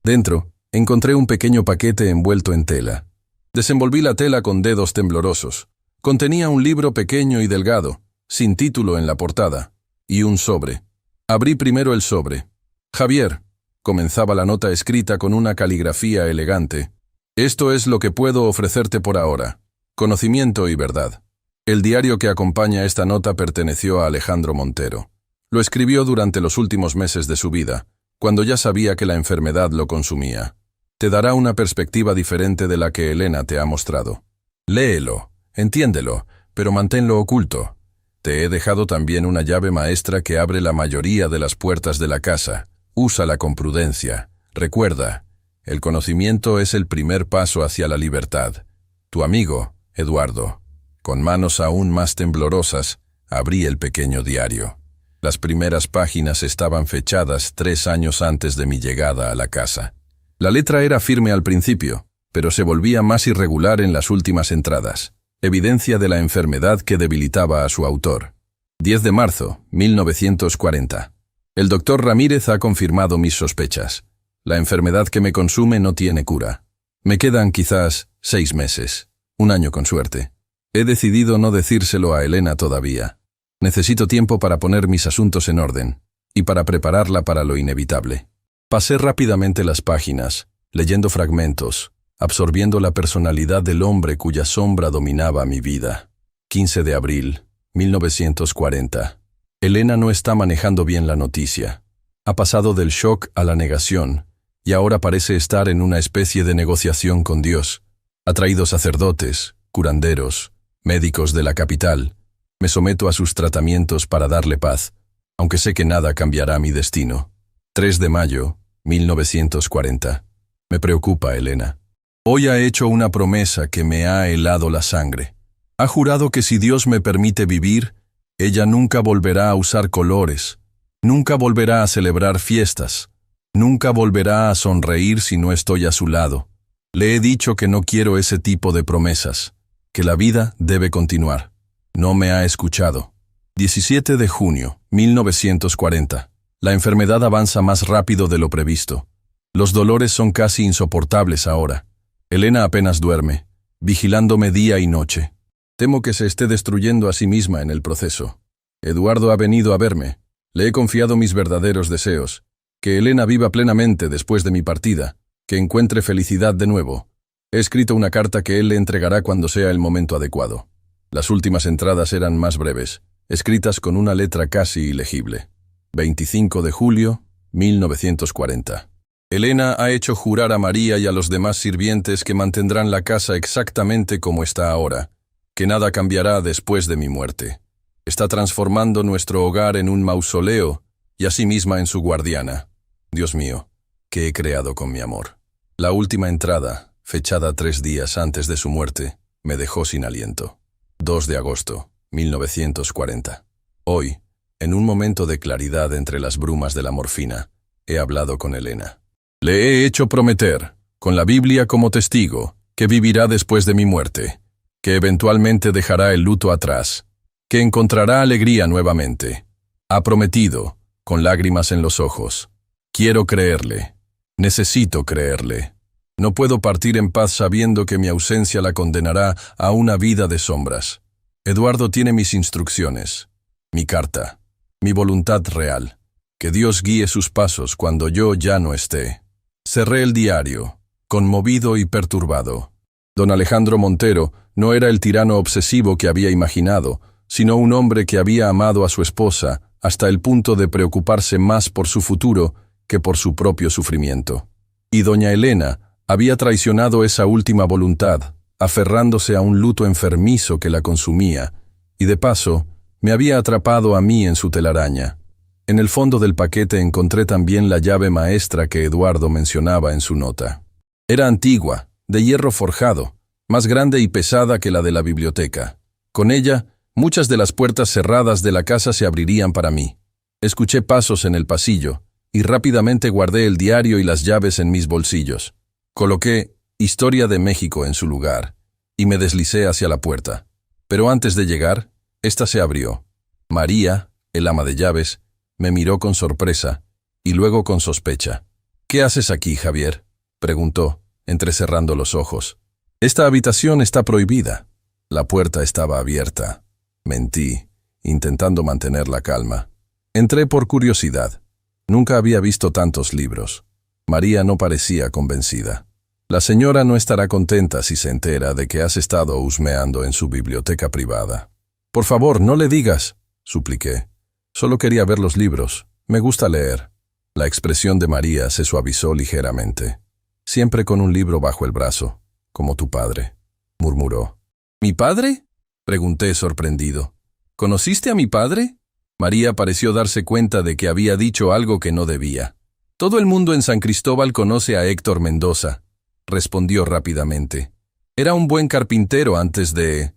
Dentro, encontré un pequeño paquete envuelto en tela. Desenvolví la tela con dedos temblorosos. Contenía un libro pequeño y delgado, sin título en la portada, y un sobre. Abrí primero el sobre. Javier, comenzaba la nota escrita con una caligrafía elegante. Esto es lo que puedo ofrecerte por ahora. Conocimiento y verdad. El diario que acompaña esta nota perteneció a Alejandro Montero. Lo escribió durante los últimos meses de su vida, cuando ya sabía que la enfermedad lo consumía. Te dará una perspectiva diferente de la que Elena te ha mostrado. Léelo, entiéndelo, pero manténlo oculto. Te he dejado también una llave maestra que abre la mayoría de las puertas de la casa. Úsala con prudencia. Recuerda, el conocimiento es el primer paso hacia la libertad. Tu amigo, Eduardo. Con manos aún más temblorosas, abrí el pequeño diario. Las primeras páginas estaban fechadas 3 años antes de mi llegada a la casa. La letra era firme al principio, pero se volvía más irregular en las últimas entradas, evidencia de la enfermedad que debilitaba a su autor. 10 de marzo, 1940. El doctor Ramírez ha confirmado mis sospechas. La enfermedad que me consume no tiene cura. Me quedan quizás 6 meses, 1 año con suerte. He decidido no decírselo a Elena todavía. Necesito tiempo para poner mis asuntos en orden y para prepararla para lo inevitable. Pasé rápidamente las páginas, leyendo fragmentos, absorbiendo la personalidad del hombre cuya sombra dominaba mi vida. 15 de abril, 1940. Elena no está manejando bien la noticia. Ha pasado del shock a la negación y ahora parece estar en una especie de negociación con Dios. Ha traído sacerdotes, curanderos, médicos de la capital. Me someto a sus tratamientos para darle paz, aunque sé que nada cambiará mi destino. 3 de mayo, 1940. Me preocupa Elena. Hoy ha hecho una promesa que me ha helado la sangre. Ha jurado que si Dios me permite vivir, ella nunca volverá a usar colores, nunca volverá a celebrar fiestas, nunca volverá a sonreír si no estoy a su lado. Le he dicho que no quiero ese tipo de promesas, que la vida debe continuar. No me ha escuchado. 17 de junio, 1940. La enfermedad avanza más rápido de lo previsto. Los dolores son casi insoportables ahora. Elena apenas duerme, vigilándome día y noche. Temo que se esté destruyendo a sí misma en el proceso. Eduardo ha venido a verme. Le he confiado mis verdaderos deseos. Que Elena viva plenamente después de mi partida, que encuentre felicidad de nuevo. He escrito una carta que él le entregará cuando sea el momento adecuado. Las últimas entradas eran más breves, escritas con una letra casi ilegible. 25 de julio, 1940. Elena ha hecho jurar a María y a los demás sirvientes que mantendrán la casa exactamente como está ahora, que nada cambiará después de mi muerte. Está transformando nuestro hogar en un mausoleo y a sí misma en su guardiana. Dios mío, ¿qué he creado con mi amor? La última entrada, fechada 3 días antes de su muerte, me dejó sin aliento. 2 de agosto, 1940. Hoy, En un momento de claridad entre las brumas de la morfina, he hablado con Elena. Le he hecho prometer, con la Biblia como testigo, que vivirá después de mi muerte, que eventualmente dejará el luto atrás, que encontrará alegría nuevamente. Ha prometido, con lágrimas en los ojos. Quiero creerle. Necesito creerle. No puedo partir en paz sabiendo que mi ausencia la condenará a una vida de sombras. Eduardo tiene mis instrucciones, mi carta, mi voluntad real. Que Dios guíe sus pasos cuando yo ya no esté. Cerré el diario, conmovido y perturbado. Don Alejandro Montero no era el tirano obsesivo que había imaginado, sino un hombre que había amado a su esposa hasta el punto de preocuparse más por su futuro que por su propio sufrimiento. Y doña Elena había traicionado esa última voluntad, aferrándose a un luto enfermizo que la consumía, y de paso me había atrapado a mí en su telaraña. En el fondo del paquete encontré también la llave maestra que Eduardo mencionaba en su nota. Era antigua, de hierro forjado, más grande y pesada que la de la biblioteca. Con ella, muchas de las puertas cerradas de la casa se abrirían para mí. Escuché pasos en el pasillo, y rápidamente guardé el diario y las llaves en mis bolsillos. Coloqué Historia de México en su lugar, y me deslicé hacia la puerta. Pero antes de llegar, ésta se abrió. María, el ama de llaves, me miró con sorpresa, y luego con sospecha. «¿Qué haces aquí, Javier?», preguntó, entrecerrando los ojos. «Esta habitación está prohibida». La puerta estaba abierta. Mentí, intentando mantener la calma. Entré por curiosidad. Nunca había visto tantos libros. María no parecía convencida. «La señora no estará contenta si se entera de que has estado husmeando en su biblioteca privada». «Por favor, no le digas», supliqué. «Solo quería ver los libros. Me gusta leer». La expresión de María se suavizó ligeramente. «Siempre con un libro bajo el brazo, como tu padre», murmuró. «¿Mi padre?», pregunté sorprendido. «¿Conociste a mi padre?». María pareció darse cuenta de que había dicho algo que no debía. «Todo el mundo en San Cristóbal conoce a Héctor Mendoza», respondió rápidamente. «Era un buen carpintero antes de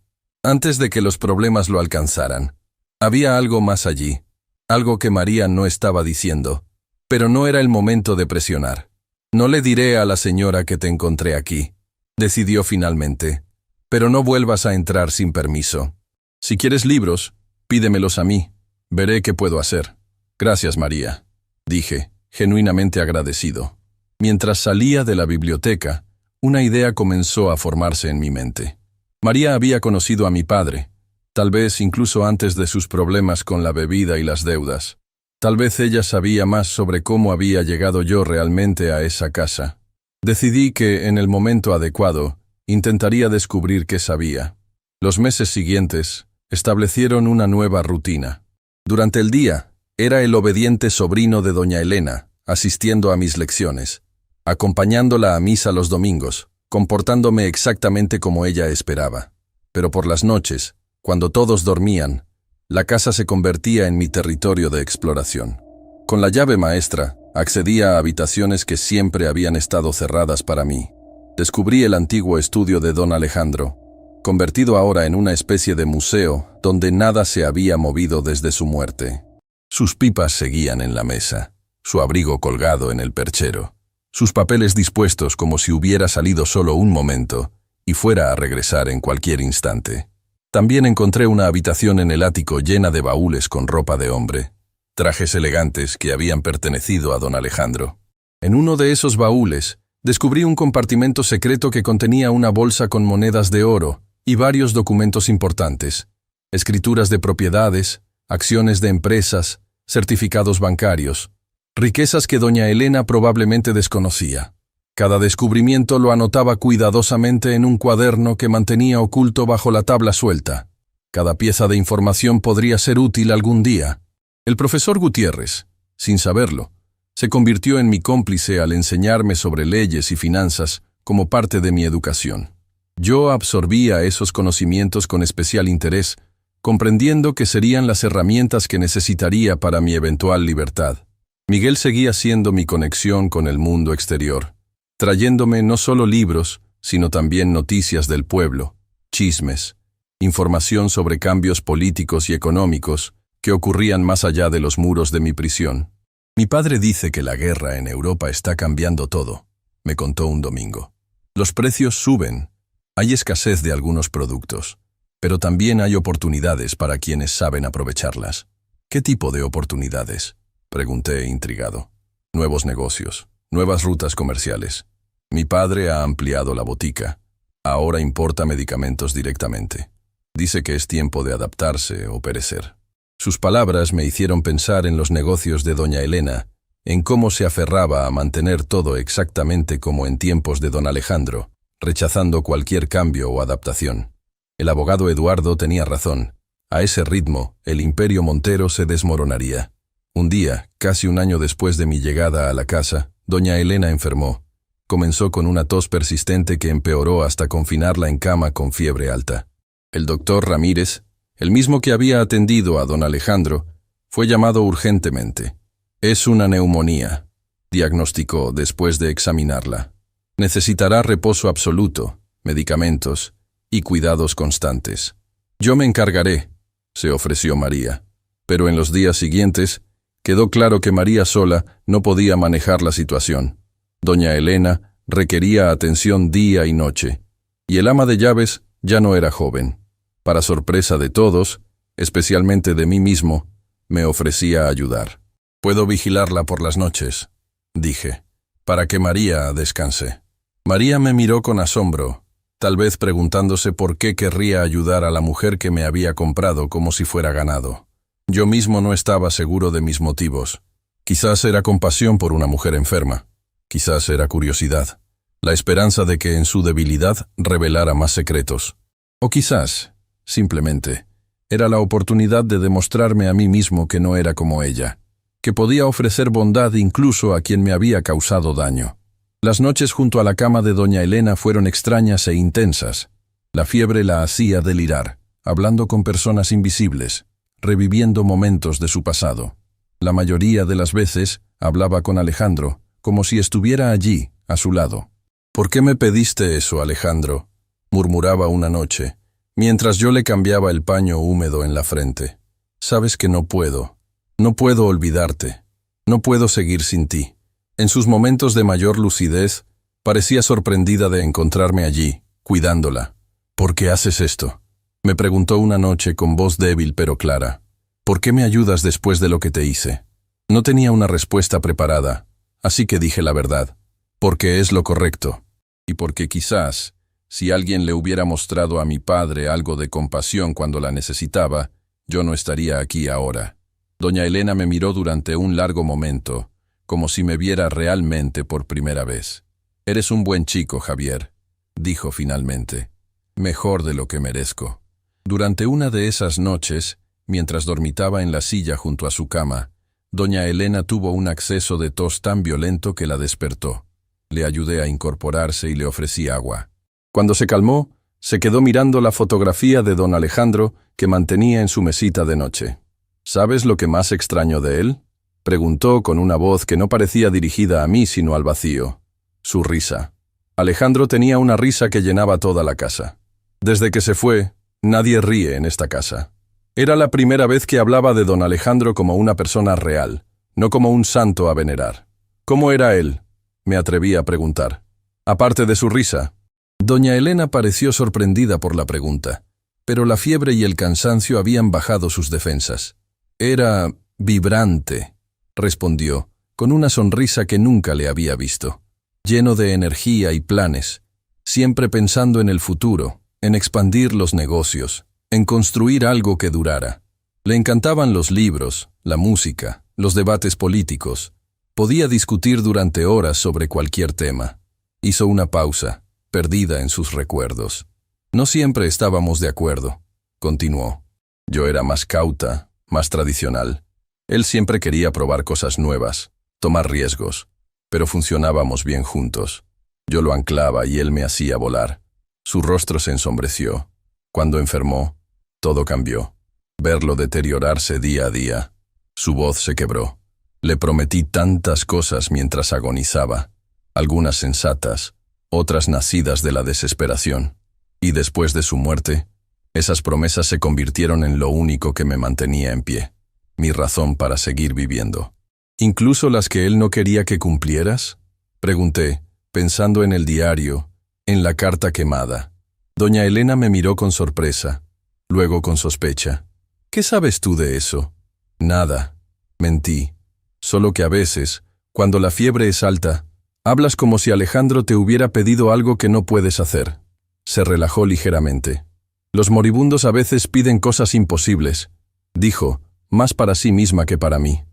que los problemas lo alcanzaran. Había algo más allí, algo que María no estaba diciendo, pero no era el momento de presionar. «No le diré a la señora que te encontré aquí», decidió finalmente, «pero no vuelvas a entrar sin permiso. Si quieres libros, pídemelos a mí. Veré qué puedo hacer». «Gracias, María», dije, genuinamente agradecido. Mientras salía de la biblioteca, una idea comenzó a formarse en mi mente. María había conocido a mi padre, tal vez incluso antes de sus problemas con la bebida y las deudas. Tal vez ella sabía más sobre cómo había llegado yo realmente a esa casa. Decidí que, en el momento adecuado, intentaría descubrir qué sabía. Los meses siguientes establecieron una nueva rutina. Durante el día, era el obediente sobrino de doña Elena, asistiendo a mis lecciones, acompañándola a misa los domingos, comportándome exactamente como ella esperaba. Pero por las noches, cuando todos dormían, la casa se convertía en mi territorio de exploración. Con la llave maestra, accedía a habitaciones que siempre habían estado cerradas para mí. Descubrí el antiguo estudio de don Alejandro, convertido ahora en una especie de museo donde nada se había movido desde su muerte. Sus pipas seguían en la mesa, su abrigo colgado en el perchero, sus papeles dispuestos como si hubiera salido solo un momento y fuera a regresar en cualquier instante. También encontré una habitación en el ático llena de baúles con ropa de hombre, trajes elegantes que habían pertenecido a don Alejandro. En uno de esos baúles descubrí un compartimento secreto que contenía una bolsa con monedas de oro y varios documentos importantes, escrituras de propiedades, acciones de empresas, certificados bancarios, riquezas que doña Elena probablemente desconocía. Cada descubrimiento lo anotaba cuidadosamente en un cuaderno que mantenía oculto bajo la tabla suelta. Cada pieza de información podría ser útil algún día. El profesor Gutiérrez, sin saberlo, se convirtió en mi cómplice al enseñarme sobre leyes y finanzas como parte de mi educación. Yo absorbía esos conocimientos con especial interés, comprendiendo que serían las herramientas que necesitaría para mi eventual libertad. Miguel seguía siendo mi conexión con el mundo exterior, trayéndome no solo libros, sino también noticias del pueblo, chismes, información sobre cambios políticos y económicos que ocurrían más allá de los muros de mi prisión. Mi padre dice que la guerra en Europa está cambiando todo, me contó un domingo. Los precios suben, hay escasez de algunos productos, pero también hay oportunidades para quienes saben aprovecharlas. ¿Qué tipo de oportunidades?, pregunté intrigado. Nuevos negocios, nuevas rutas comerciales. Mi padre ha ampliado la botica. Ahora importa medicamentos directamente. Dice que es tiempo de adaptarse o perecer. Sus palabras me hicieron pensar en los negocios de doña Elena, en cómo se aferraba a mantener todo exactamente como en tiempos de don Alejandro, rechazando cualquier cambio o adaptación. El abogado Eduardo tenía razón. A ese ritmo, el imperio Montero se desmoronaría. Un día, casi un año después de mi llegada a la casa, doña Elena enfermó. Comenzó con una tos persistente que empeoró hasta confinarla en cama con fiebre alta. El doctor Ramírez, el mismo que había atendido a don Alejandro, fue llamado urgentemente. Es una neumonía, diagnosticó después de examinarla. Necesitará reposo absoluto, medicamentos y cuidados constantes. Yo me encargaré, se ofreció María. Pero en los días siguientes, quedó claro que María sola no podía manejar la situación. Doña Elena requería atención día y noche, y el ama de llaves ya no era joven. Para sorpresa de todos, especialmente de mí mismo, me ofrecía ayudar. «Puedo vigilarla por las noches», dije, «para que María descanse». María me miró con asombro, tal vez preguntándose por qué querría ayudar a la mujer que me había comprado como si fuera ganado. Yo mismo no estaba seguro de mis motivos. Quizás era compasión por una mujer enferma. Quizás era curiosidad, la esperanza de que en su debilidad revelara más secretos. O quizás, simplemente, era la oportunidad de demostrarme a mí mismo que no era como ella, que podía ofrecer bondad incluso a quien me había causado daño. Las noches junto a la cama de doña Elena fueron extrañas e intensas. La fiebre la hacía delirar, hablando con personas invisibles, reviviendo momentos de su pasado. La mayoría de las veces hablaba con Alejandro, como si estuviera allí, a su lado. «¿Por qué me pediste eso, Alejandro?», murmuraba una noche, mientras yo le cambiaba el paño húmedo en la frente. «Sabes que no puedo olvidarte, no puedo seguir sin ti». En sus momentos de mayor lucidez, parecía sorprendida de encontrarme allí, cuidándola. «¿Por qué haces esto?», me preguntó una noche con voz débil pero clara. «¿Por qué me ayudas después de lo que te hice?». No tenía una respuesta preparada, así que dije la verdad. Porque es lo correcto. Y porque quizás, si alguien le hubiera mostrado a mi padre algo de compasión cuando la necesitaba, yo no estaría aquí ahora. Doña Elena me miró durante un largo momento, como si me viera realmente por primera vez. «Eres un buen chico, Javier», dijo finalmente. «Mejor de lo que merezco». Durante una de esas noches, mientras dormitaba en la silla junto a su cama, doña Elena tuvo un acceso de tos tan violento que la despertó. Le ayudé a incorporarse y le ofrecí agua. Cuando se calmó, se quedó mirando la fotografía de don Alejandro que mantenía en su mesita de noche. «¿Sabes lo que más extraño de él?», preguntó con una voz que no parecía dirigida a mí sino al vacío. Su risa. Alejandro tenía una risa que llenaba toda la casa. Desde que se fue, nadie ríe en esta casa. Era la primera vez que hablaba de don Alejandro como una persona real, no como un santo a venerar. «¿Cómo era él?», me atreví a preguntar. «Aparte de su risa». Doña Elena pareció sorprendida por la pregunta, pero la fiebre y el cansancio habían bajado sus defensas. «Era vibrante», respondió, con una sonrisa que nunca le había visto. Lleno de energía y planes, siempre pensando en el futuro, en expandir los negocios, en construir algo que durara. Le encantaban los libros, la música, los debates políticos. Podía discutir durante horas sobre cualquier tema. Hizo una pausa, perdida en sus recuerdos. «No siempre estábamos de acuerdo», continuó. «Yo era más cauta, más tradicional. Él siempre quería probar cosas nuevas, tomar riesgos, pero funcionábamos bien juntos. Yo lo anclaba y él me hacía volar». Su rostro se ensombreció. Cuando enfermó, todo cambió. Verlo deteriorarse día a día. Su voz se quebró. Le prometí tantas cosas mientras agonizaba, algunas sensatas, otras nacidas de la desesperación. Y después de su muerte, esas promesas se convirtieron en lo único que me mantenía en pie. mi razón para seguir viviendo. ¿Incluso las que él no quería que cumplieras? Pregunté, pensando en el diario, en la carta quemada. Doña Elena me miró con sorpresa, luego con sospecha. ¿Qué sabes tú de eso? Nada. Mentí. Solo que a veces, cuando la fiebre es alta, hablas como si Alejandro te hubiera pedido algo que no puedes hacer. Se relajó ligeramente. Los moribundos a veces piden cosas imposibles, dijo, más para sí misma que para mí.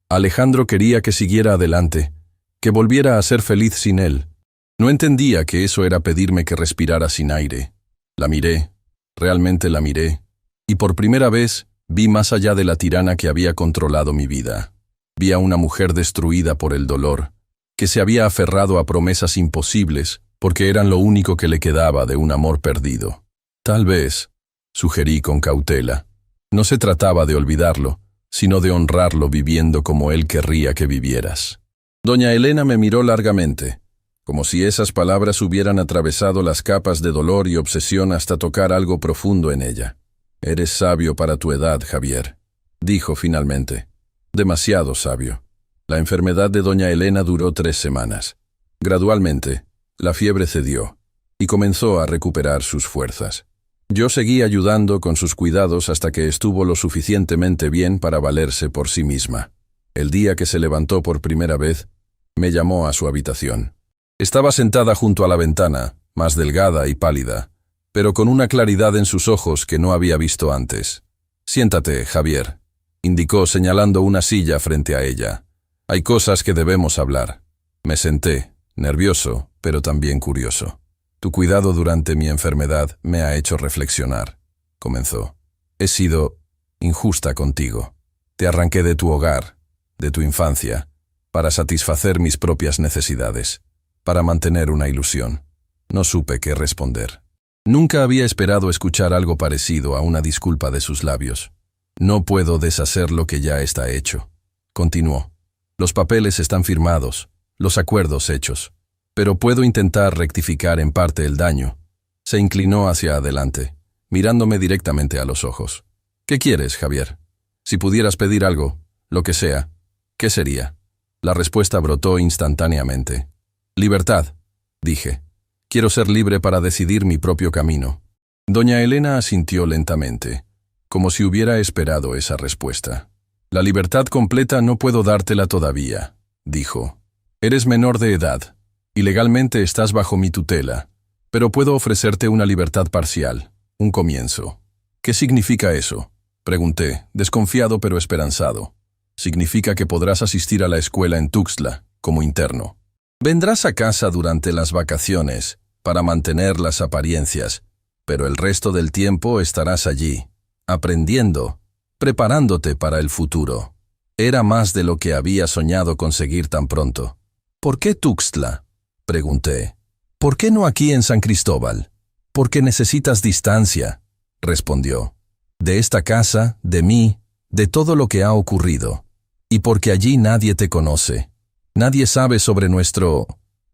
Alejandro quería que siguiera adelante, que volviera a ser feliz sin él. No entendía que eso era pedirme que respirara sin aire. La miré, realmente la miré, y por primera vez vi más allá de la tirana que había controlado mi vida. Vi a una mujer destruida por el dolor, que se había aferrado a promesas imposibles porque eran lo único que le quedaba de un amor perdido. Tal vez, sugerí con cautela, no se trataba de olvidarlo, sino de honrarlo viviendo como él querría que vivieras. Doña Elena me miró largamente, como si esas palabras hubieran atravesado las capas de dolor y obsesión hasta tocar algo profundo en ella. «Eres sabio para tu edad, Javier», dijo finalmente. Demasiado sabio. La enfermedad de doña Elena duró 3 semanas. Gradualmente, la fiebre cedió y comenzó a recuperar sus fuerzas. Yo seguí ayudando con sus cuidados hasta que estuvo lo suficientemente bien para valerse por sí misma. El día que se levantó por primera vez, me llamó a su habitación. Estaba sentada junto a la ventana, más delgada y pálida, pero con una claridad en sus ojos que no había visto antes. «Siéntate, Javier», indicó señalando una silla frente a ella. «Hay cosas que debemos hablar». Me senté, nervioso, pero también curioso. «Tu cuidado durante mi enfermedad me ha hecho reflexionar», comenzó. «He sido injusta contigo. Te arranqué de tu hogar, de tu infancia, para satisfacer mis propias necesidades, para mantener una ilusión. No supe qué responder». Nunca había esperado escuchar algo parecido a una disculpa de sus labios. «No puedo deshacer lo que ya está hecho», continuó. «Los papeles están firmados, los acuerdos hechos. Pero puedo intentar rectificar en parte el daño». Se inclinó hacia adelante, mirándome directamente a los ojos. «¿Qué quieres, Javier? Si pudieras pedir algo, lo que sea, ¿qué sería?» La respuesta brotó instantáneamente. «Libertad», dije. «Quiero ser libre para decidir mi propio camino». Doña Elena asintió lentamente, como si hubiera esperado esa respuesta. «La libertad completa no puedo dártela todavía», dijo. «Eres menor de edad, y legalmente estás bajo mi tutela, pero puedo ofrecerte una libertad parcial, un comienzo». «¿Qué significa eso?», pregunté, desconfiado pero esperanzado. «Significa que podrás asistir a la escuela en Tuxtla, como interno. Vendrás a casa durante las vacaciones, para mantener las apariencias, pero el resto del tiempo estarás allí, aprendiendo, preparándote para el futuro». Era más de lo que había soñado conseguir tan pronto. «¿Por qué Tuxtla?», pregunté. «¿Por qué no aquí en San Cristóbal?». «Porque necesitas distancia», respondió. «De esta casa, de mí, de todo lo que ha ocurrido. Y porque allí nadie te conoce. Nadie sabe sobre nuestro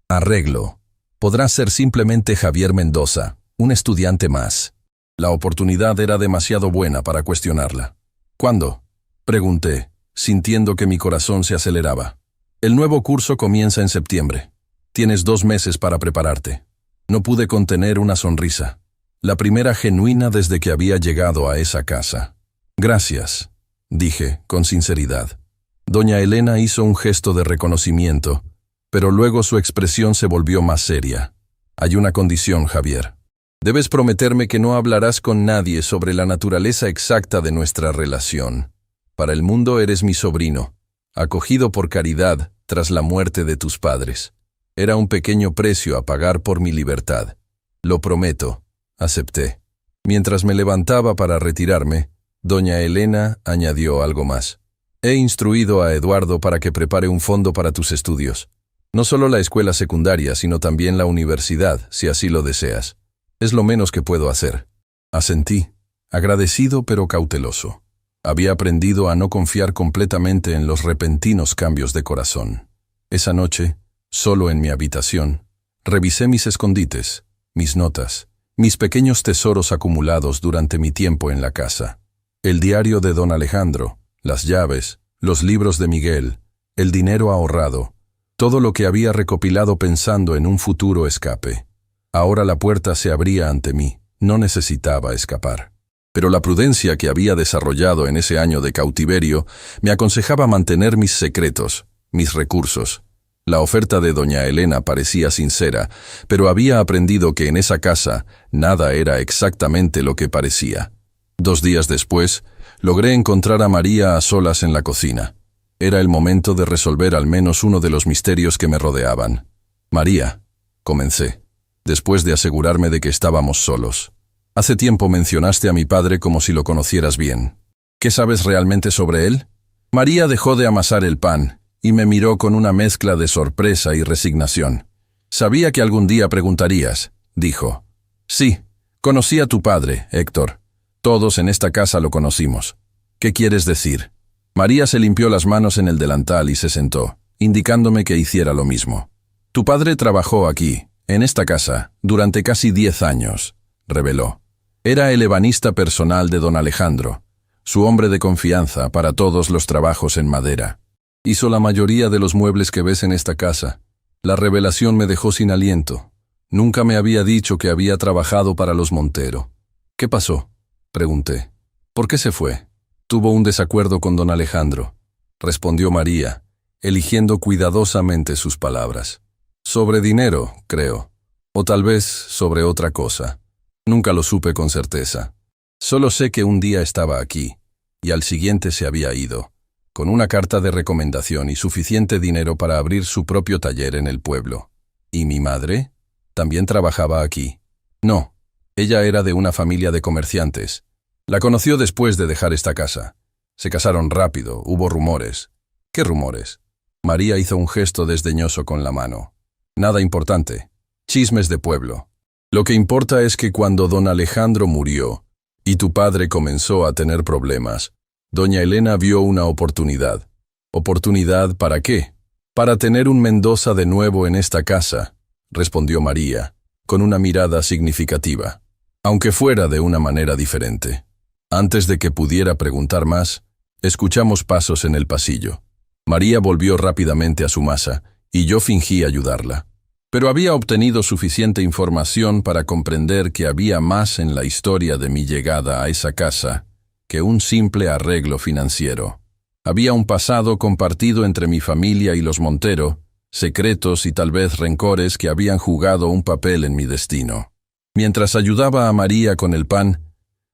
arreglo. Podrás ser simplemente Javier Mendoza, un estudiante más». La oportunidad era demasiado buena para cuestionarla. «¿Cuándo?», pregunté, sintiendo que mi corazón se aceleraba. «El nuevo curso comienza en septiembre. Tienes 2 meses para prepararte». No pude contener una sonrisa, la primera genuina desde que había llegado a esa casa. «Gracias», dije, con sinceridad. Doña Elena hizo un gesto de reconocimiento, pero luego su expresión se volvió más seria. «Hay una condición, Javier. Debes prometerme que no hablarás con nadie sobre la naturaleza exacta de nuestra relación. Para el mundo eres mi sobrino, acogido por caridad tras la muerte de tus padres. Era un pequeño precio a pagar por mi libertad. Lo prometo», acepté. Mientras me levantaba para retirarme, doña Elena añadió algo más. «He instruido a Eduardo para que prepare un fondo para tus estudios. No solo la escuela secundaria, sino también la universidad, si así lo deseas. Es lo menos que puedo hacer». Asentí, agradecido pero cauteloso. Había aprendido a no confiar completamente en los repentinos cambios de corazón. Esa noche, solo en mi habitación, revisé mis escondites, mis notas, mis pequeños tesoros acumulados durante mi tiempo en la casa. El diario de don Alejandro, las llaves, los libros de Miguel, el dinero ahorrado, todo lo que había recopilado pensando en un futuro escape. Ahora la puerta se abría ante mí, no necesitaba escapar. Pero la prudencia que había desarrollado en ese año de cautiverio me aconsejaba mantener mis secretos, mis recursos. La oferta de doña Elena parecía sincera, pero había aprendido que en esa casa nada era exactamente lo que parecía. 2 días después, logré encontrar a María a solas en la cocina. Era el momento de resolver al menos uno de los misterios que me rodeaban. María, comencé, después de asegurarme de que estábamos solos. Hace tiempo mencionaste a mi padre como si lo conocieras bien. ¿Qué sabes realmente sobre él? María dejó de amasar el pan y me miró con una mezcla de sorpresa y resignación. Sabía que algún día preguntarías, dijo. Sí, conocí a tu padre, Héctor. Todos en esta casa lo conocimos. ¿Qué quieres decir? María se limpió las manos en el delantal y se sentó, indicándome que hiciera lo mismo. Tu padre trabajó aquí, en esta casa, durante casi 10 años, reveló. Era el ebanista personal de don Alejandro, su hombre de confianza para todos los trabajos en madera. Hizo la mayoría de los muebles que ves en esta casa. La revelación me dejó sin aliento. Nunca me había dicho que había trabajado para los Montero. ¿Qué pasó?, pregunté. ¿Por qué se fue? Tuvo un desacuerdo con don Alejandro, respondió María, eligiendo cuidadosamente sus palabras. Sobre dinero, creo, o tal vez sobre otra cosa. Nunca lo supe con certeza. Solo sé que un día estaba aquí, y al siguiente se había ido, con una carta de recomendación y suficiente dinero para abrir su propio taller en el pueblo. ¿Y mi madre? ¿También trabajaba aquí? No, ella era de una familia de comerciantes. La conoció después de dejar esta casa. Se casaron rápido, hubo rumores. ¿Qué rumores? María hizo un gesto desdeñoso con la mano. Nada importante. Chismes de pueblo. Lo que importa es que cuando don Alejandro murió y tu padre comenzó a tener problemas, doña Elena vio una oportunidad. ¿Oportunidad para qué? Para tener un Mendoza de nuevo en esta casa, respondió María, con una mirada significativa, aunque fuera de una manera diferente. Antes de que pudiera preguntar más, escuchamos pasos en el pasillo. María volvió rápidamente a su masa y yo fingí ayudarla. Pero había obtenido suficiente información para comprender que había más en la historia de mi llegada a esa casa que un simple arreglo financiero. Había un pasado compartido entre mi familia y los Montero, secretos y tal vez rencores que habían jugado un papel en mi destino. Mientras ayudaba a María con el pan,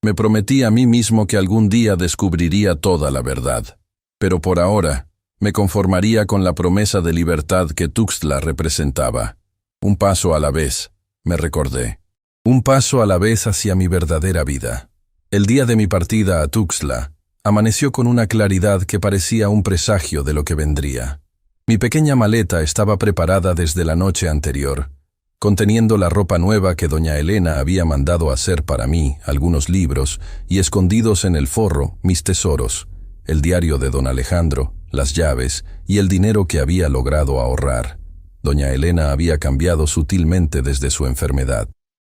me prometí a mí mismo que algún día descubriría toda la verdad. Pero por ahora, me conformaría con la promesa de libertad que Tuxtla representaba. Un paso a la vez, me recordé. Un paso a la vez hacia mi verdadera vida. El día de mi partida a Tuxtla, amaneció con una claridad que parecía un presagio de lo que vendría. Mi pequeña maleta estaba preparada desde la noche anterior, conteniendo la ropa nueva que doña Elena había mandado hacer para mí, algunos libros, y escondidos en el forro, mis tesoros, el diario de don Alejandro, las llaves y el dinero que había logrado ahorrar. Doña Elena había cambiado sutilmente desde su enfermedad.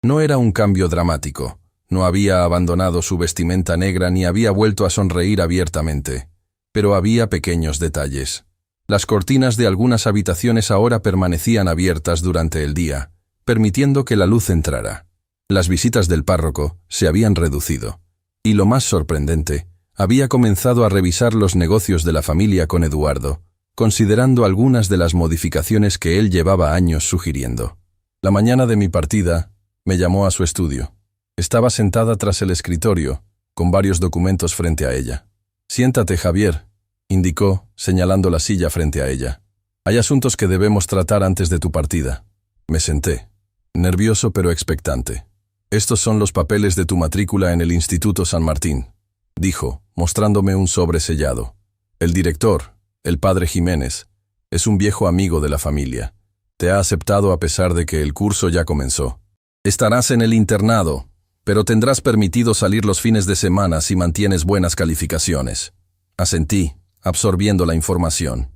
No era un cambio dramático. No había abandonado su vestimenta negra ni había vuelto a sonreír abiertamente. Pero había pequeños detalles. Las cortinas de algunas habitaciones ahora permanecían abiertas durante el día, permitiendo que la luz entrara. Las visitas del párroco se habían reducido. Y lo más sorprendente, había comenzado a revisar los negocios de la familia con Eduardo, considerando algunas de las modificaciones que él llevaba años sugiriendo. La mañana de mi partida, me llamó a su estudio. Estaba sentada tras el escritorio, con varios documentos frente a ella. «Siéntate, Javier», indicó, señalando la silla frente a ella. «Hay asuntos que debemos tratar antes de tu partida». Me senté, nervioso pero expectante. «Estos son los papeles de tu matrícula en el Instituto San Martín», dijo, mostrándome un sobre sellado. «El director, el padre Jiménez, es un viejo amigo de la familia. Te ha aceptado a pesar de que el curso ya comenzó. Estarás en el internado, pero tendrás permitido salir los fines de semana si mantienes buenas calificaciones». Asentí, absorbiendo la información.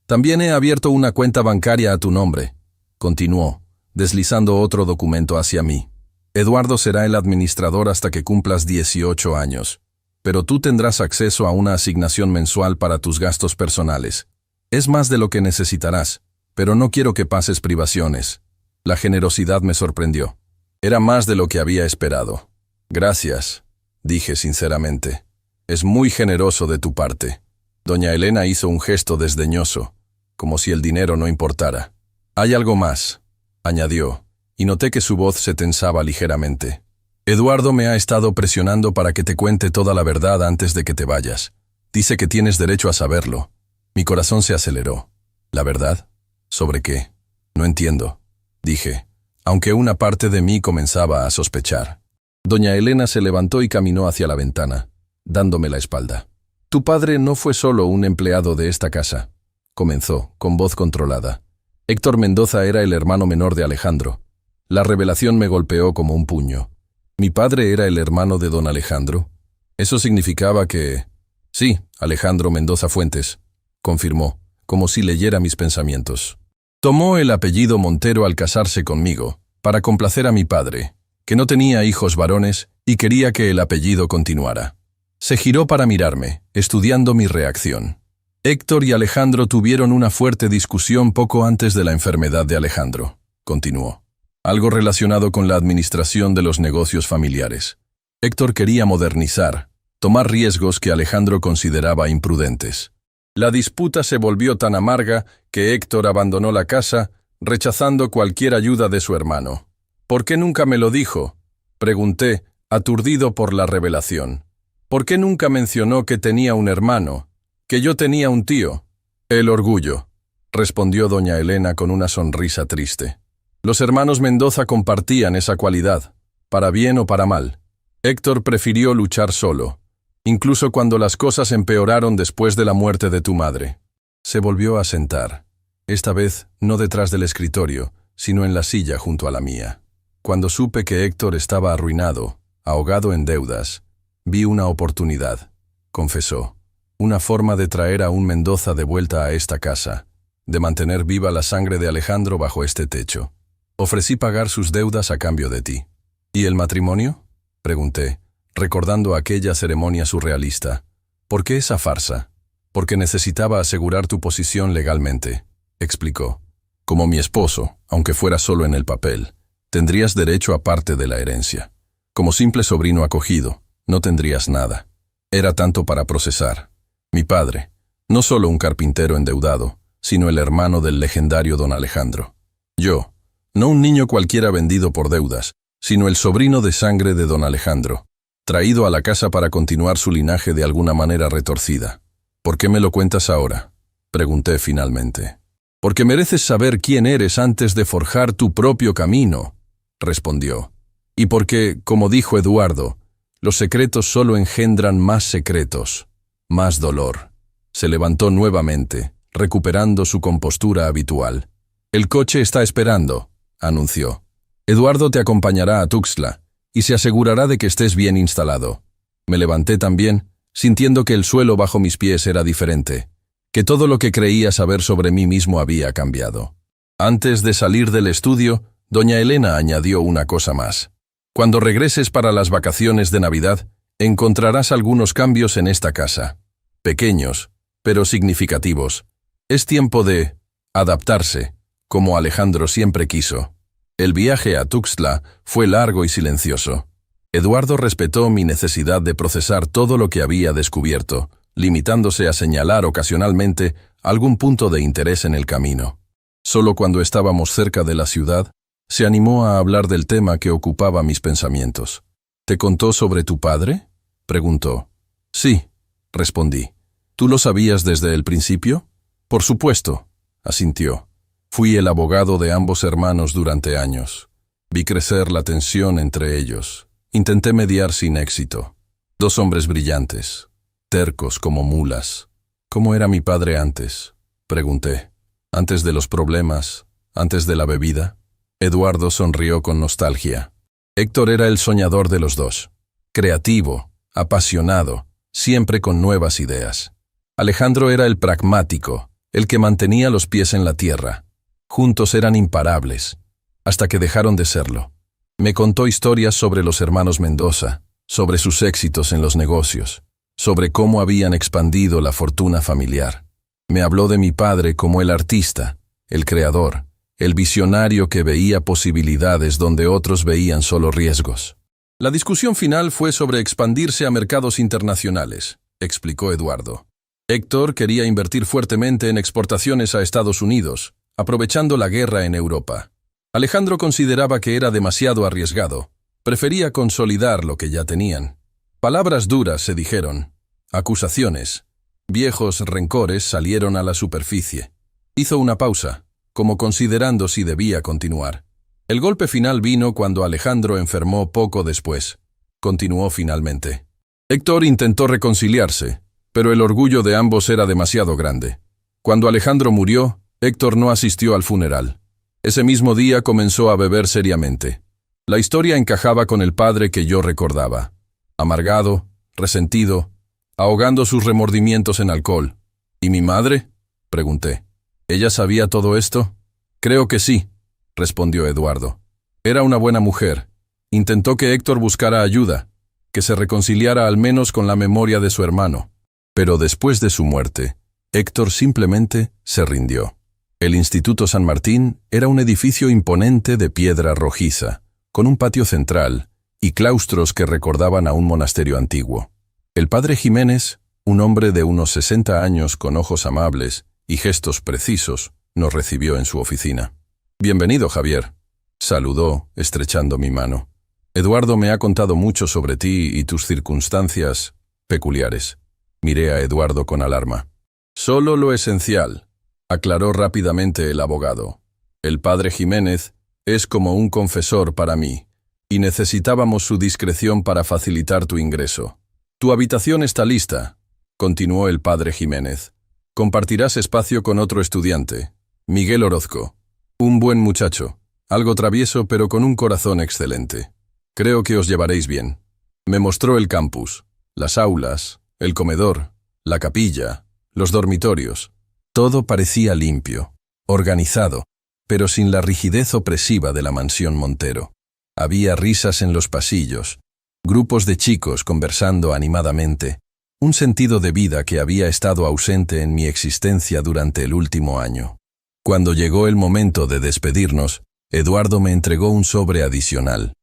«También he abierto una cuenta bancaria a tu nombre», continuó, deslizando otro documento hacia mí. «Eduardo será el administrador hasta que cumplas 18 años. pero tú tendrás acceso a una asignación mensual para tus gastos personales. Es más de lo que necesitarás, pero no quiero que pases privaciones. La generosidad me sorprendió. Era más de lo que había esperado. Gracias, dije sinceramente. Es muy generoso de tu parte. Doña Elena hizo un gesto desdeñoso, como si el dinero no importara. Hay algo más, añadió, y noté que su voz se tensaba ligeramente. Eduardo me ha estado presionando para que te cuente toda la verdad antes de que te vayas. Dice que tienes derecho a saberlo. Mi corazón se aceleró. ¿La verdad? ¿Sobre qué? No entiendo, dije, aunque una parte de mí comenzaba a sospechar. Doña Elena se levantó y caminó hacia la ventana, dándome la espalda. Tu padre no fue solo un empleado de esta casa, comenzó, con voz controlada. Héctor Mendoza era el hermano menor de Alejandro. La revelación me golpeó como un puño. ¿Mi padre era el hermano de don Alejandro? Eso significaba que... Sí, Alejandro Mendoza Fuentes, confirmó, como si leyera mis pensamientos. Tomó el apellido Montero al casarse conmigo, para complacer a mi padre, que no tenía hijos varones y quería que el apellido continuara. Se giró para mirarme, estudiando mi reacción. Héctor y Alejandro tuvieron una fuerte discusión poco antes de la enfermedad de Alejandro, continuó. Algo relacionado con la administración de los negocios familiares. Héctor quería modernizar, tomar riesgos que Alejandro consideraba imprudentes. La disputa se volvió tan amarga que Héctor abandonó la casa, rechazando cualquier ayuda de su hermano. ¿Por qué nunca me lo dijo?, pregunté, aturdido por la revelación. ¿Por qué nunca mencionó que tenía un hermano, que yo tenía un tío? El orgullo, respondió doña Elena con una sonrisa triste. Los hermanos Mendoza compartían esa cualidad, para bien o para mal. Héctor prefirió luchar solo, incluso cuando las cosas empeoraron después de la muerte de tu madre. Se volvió a sentar, esta vez no detrás del escritorio, sino en la silla junto a la mía. Cuando supe que Héctor estaba arruinado, ahogado en deudas, vi una oportunidad, confesó, una forma de traer a un Mendoza de vuelta a esta casa, de mantener viva la sangre de Alejandro bajo este techo. Ofrecí pagar sus deudas a cambio de ti. ¿Y el matrimonio?, pregunté, recordando aquella ceremonia surrealista. ¿Por qué esa farsa? Porque necesitaba asegurar tu posición legalmente, explicó. Como mi esposo, aunque fuera solo en el papel, tendrías derecho a parte de la herencia. Como simple sobrino acogido, no tendrías nada. Era tanto para procesar. Mi padre, no solo un carpintero endeudado, sino el hermano del legendario don Alejandro. Yo, no un niño cualquiera vendido por deudas, sino el sobrino de sangre de don Alejandro, traído a la casa para continuar su linaje de alguna manera retorcida. ¿Por qué me lo cuentas ahora?, pregunté finalmente. Porque mereces saber quién eres antes de forjar tu propio camino, respondió. Y porque, como dijo Eduardo, los secretos solo engendran más secretos, más dolor. Se levantó nuevamente, recuperando su compostura habitual. El coche está esperando, anunció. Eduardo te acompañará a Tuxtla y se asegurará de que estés bien instalado. Me levanté también, sintiendo que el suelo bajo mis pies era diferente, que todo lo que creía saber sobre mí mismo había cambiado. Antes de salir del estudio, doña Elena añadió una cosa más. Cuando regreses para las vacaciones de Navidad, encontrarás algunos cambios en esta casa. Pequeños, pero significativos. Es tiempo de adaptarse, como Alejandro siempre quiso. El viaje a Tuxtla fue largo y silencioso. Eduardo respetó mi necesidad de procesar todo lo que había descubierto, limitándose a señalar ocasionalmente algún punto de interés en el camino. Solo cuando estábamos cerca de la ciudad, se animó a hablar del tema que ocupaba mis pensamientos. ¿Te contó sobre tu padre?, preguntó. Sí, respondí. ¿Tú lo sabías desde el principio? Por supuesto, asintió. Fui el abogado de ambos hermanos durante años. Vi crecer la tensión entre ellos. Intenté mediar sin éxito. Dos hombres brillantes, tercos como mulas. ¿Cómo era mi padre antes?, pregunté. ¿Antes de los problemas? ¿Antes de la bebida? Eduardo sonrió con nostalgia. Héctor era el soñador de los dos. Creativo, apasionado, siempre con nuevas ideas. Alejandro era el pragmático, el que mantenía los pies en la tierra. Juntos eran imparables, hasta que dejaron de serlo. Me contó historias sobre los hermanos Mendoza, sobre sus éxitos en los negocios, sobre cómo habían expandido la fortuna familiar. Me habló de mi padre como el artista, el creador, el visionario que veía posibilidades donde otros veían solo riesgos. La discusión final fue sobre expandirse a mercados internacionales, explicó Eduardo. Héctor quería invertir fuertemente en exportaciones a Estados Unidos, aprovechando la guerra en Europa. Alejandro consideraba que era demasiado arriesgado. Prefería consolidar lo que ya tenían. Palabras duras se dijeron. Acusaciones. Viejos rencores salieron a la superficie. Hizo una pausa, como considerando si debía continuar. El golpe final vino cuando Alejandro enfermó poco después. Continuó finalmente. Héctor intentó reconciliarse, pero el orgullo de ambos era demasiado grande. Cuando Alejandro murió, Héctor no asistió al funeral. Ese mismo día comenzó a beber seriamente. La historia encajaba con el padre que yo recordaba. Amargado, resentido, ahogando sus remordimientos en alcohol. ¿Y mi madre?, pregunté. ¿Ella sabía todo esto? Creo que sí, respondió Eduardo. Era una buena mujer. Intentó que Héctor buscara ayuda, que se reconciliara al menos con la memoria de su hermano. Pero después de su muerte, Héctor simplemente se rindió. El Instituto San Martín era un edificio imponente de piedra rojiza, con un patio central y claustros que recordaban a un monasterio antiguo. El padre Jiménez, un hombre de unos 60 años con ojos amables y gestos precisos, nos recibió en su oficina. «Bienvenido, Javier», saludó, estrechando mi mano. «Eduardo me ha contado mucho sobre ti y tus circunstancias peculiares». Miré a Eduardo con alarma. «Solo lo esencial», aclaró rápidamente el abogado. «El padre Jiménez es como un confesor para mí, y necesitábamos su discreción para facilitar tu ingreso. Tu habitación está lista», continuó el padre Jiménez. «Compartirás espacio con otro estudiante, Miguel Orozco. Un buen muchacho, algo travieso pero con un corazón excelente. Creo que os llevaréis bien». Me mostró el campus, las aulas, el comedor, la capilla, los dormitorios. Todo parecía limpio, organizado, pero sin la rigidez opresiva de la mansión Montero. Había risas en los pasillos, grupos de chicos conversando animadamente, un sentido de vida que había estado ausente en mi existencia durante el último año. Cuando llegó el momento de despedirnos, Eduardo me entregó un sobre adicional.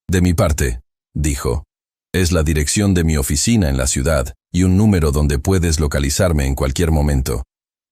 «De mi parte», dijo, «es la dirección de mi oficina en la ciudad y un número donde puedes localizarme en cualquier momento.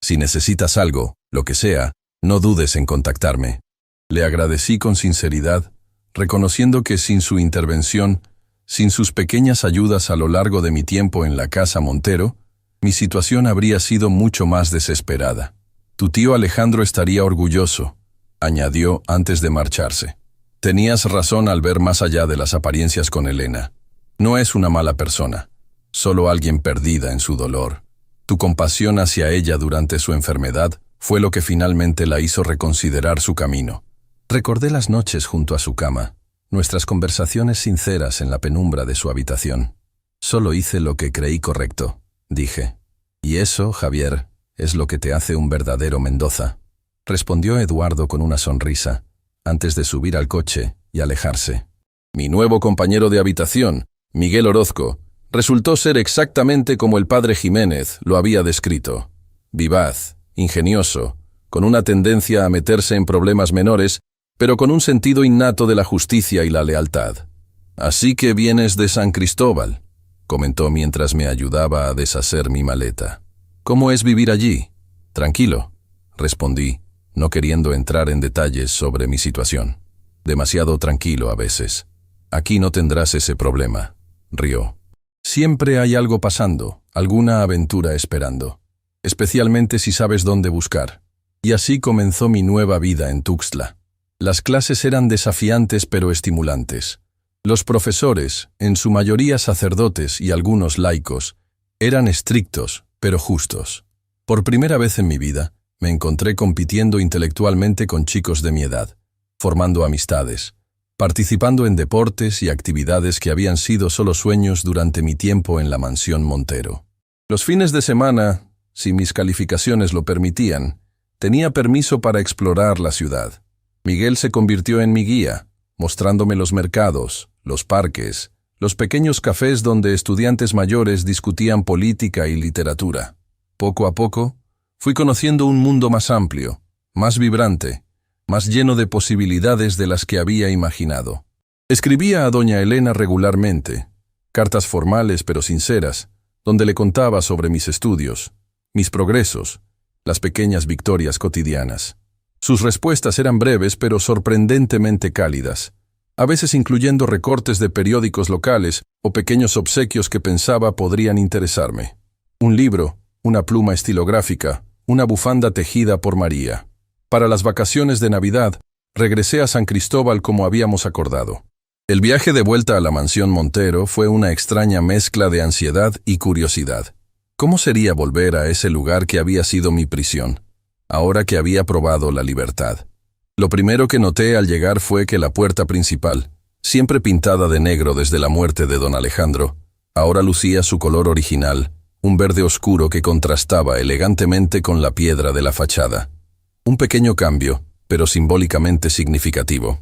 Si necesitas algo, lo que sea, no dudes en contactarme». Le agradecí con sinceridad, reconociendo que sin su intervención, sin sus pequeñas ayudas a lo largo de mi tiempo en la casa Montero, mi situación habría sido mucho más desesperada. «Tu tío Alejandro estaría orgulloso», añadió antes de marcharse. «Tenías razón al ver más allá de las apariencias con Elena. No es una mala persona, solo alguien perdida en su dolor. Tu compasión hacia ella durante su enfermedad fue lo que finalmente la hizo reconsiderar su camino». Recordé las noches junto a su cama, nuestras conversaciones sinceras en la penumbra de su habitación. «Solo hice lo que creí correcto», dije. «Y eso, Javier, es lo que te hace un verdadero Mendoza», respondió Eduardo con una sonrisa, antes de subir al coche y alejarse. Mi nuevo compañero de habitación, Miguel Orozco, resultó ser exactamente como el padre Jiménez lo había descrito. Vivaz, ingenioso, con una tendencia a meterse en problemas menores, pero con un sentido innato de la justicia y la lealtad. «Así que vienes de San Cristóbal», comentó mientras me ayudaba a deshacer mi maleta. «¿Cómo es vivir allí?» «Tranquilo», respondí, no queriendo entrar en detalles sobre mi situación. «Demasiado tranquilo a veces. Aquí no tendrás ese problema», rió. «Siempre hay algo pasando, alguna aventura esperando, especialmente si sabes dónde buscar». Y así comenzó mi nueva vida en Tuxtla. Las clases eran desafiantes pero estimulantes. Los profesores, en su mayoría sacerdotes y algunos laicos, eran estrictos pero justos. Por primera vez en mi vida, me encontré compitiendo intelectualmente con chicos de mi edad, formando amistades, participando en deportes y actividades que habían sido solo sueños durante mi tiempo en la mansión Montero. Los fines de semana, si mis calificaciones lo permitían, tenía permiso para explorar la ciudad. Miguel se convirtió en mi guía, mostrándome los mercados, los parques, los pequeños cafés donde estudiantes mayores discutían política y literatura. Poco a poco, fui conociendo un mundo más amplio, más vibrante, más lleno de posibilidades de las que había imaginado. Escribía a doña Elena regularmente, cartas formales pero sinceras, donde le contaba sobre mis estudios, mis progresos, las pequeñas victorias cotidianas. Sus respuestas eran breves pero sorprendentemente cálidas, a veces incluyendo recortes de periódicos locales o pequeños obsequios que pensaba podrían interesarme. Un libro, una pluma estilográfica, una bufanda tejida por María. Para las vacaciones de Navidad, regresé a San Cristóbal como habíamos acordado. El viaje de vuelta a la mansión Montero fue una extraña mezcla de ansiedad y curiosidad. ¿Cómo sería volver a ese lugar que había sido mi prisión, ahora que había probado la libertad? Lo primero que noté al llegar fue que la puerta principal, siempre pintada de negro desde la muerte de don Alejandro, ahora lucía su color original, un verde oscuro que contrastaba elegantemente con la piedra de la fachada. Un pequeño cambio, pero simbólicamente significativo.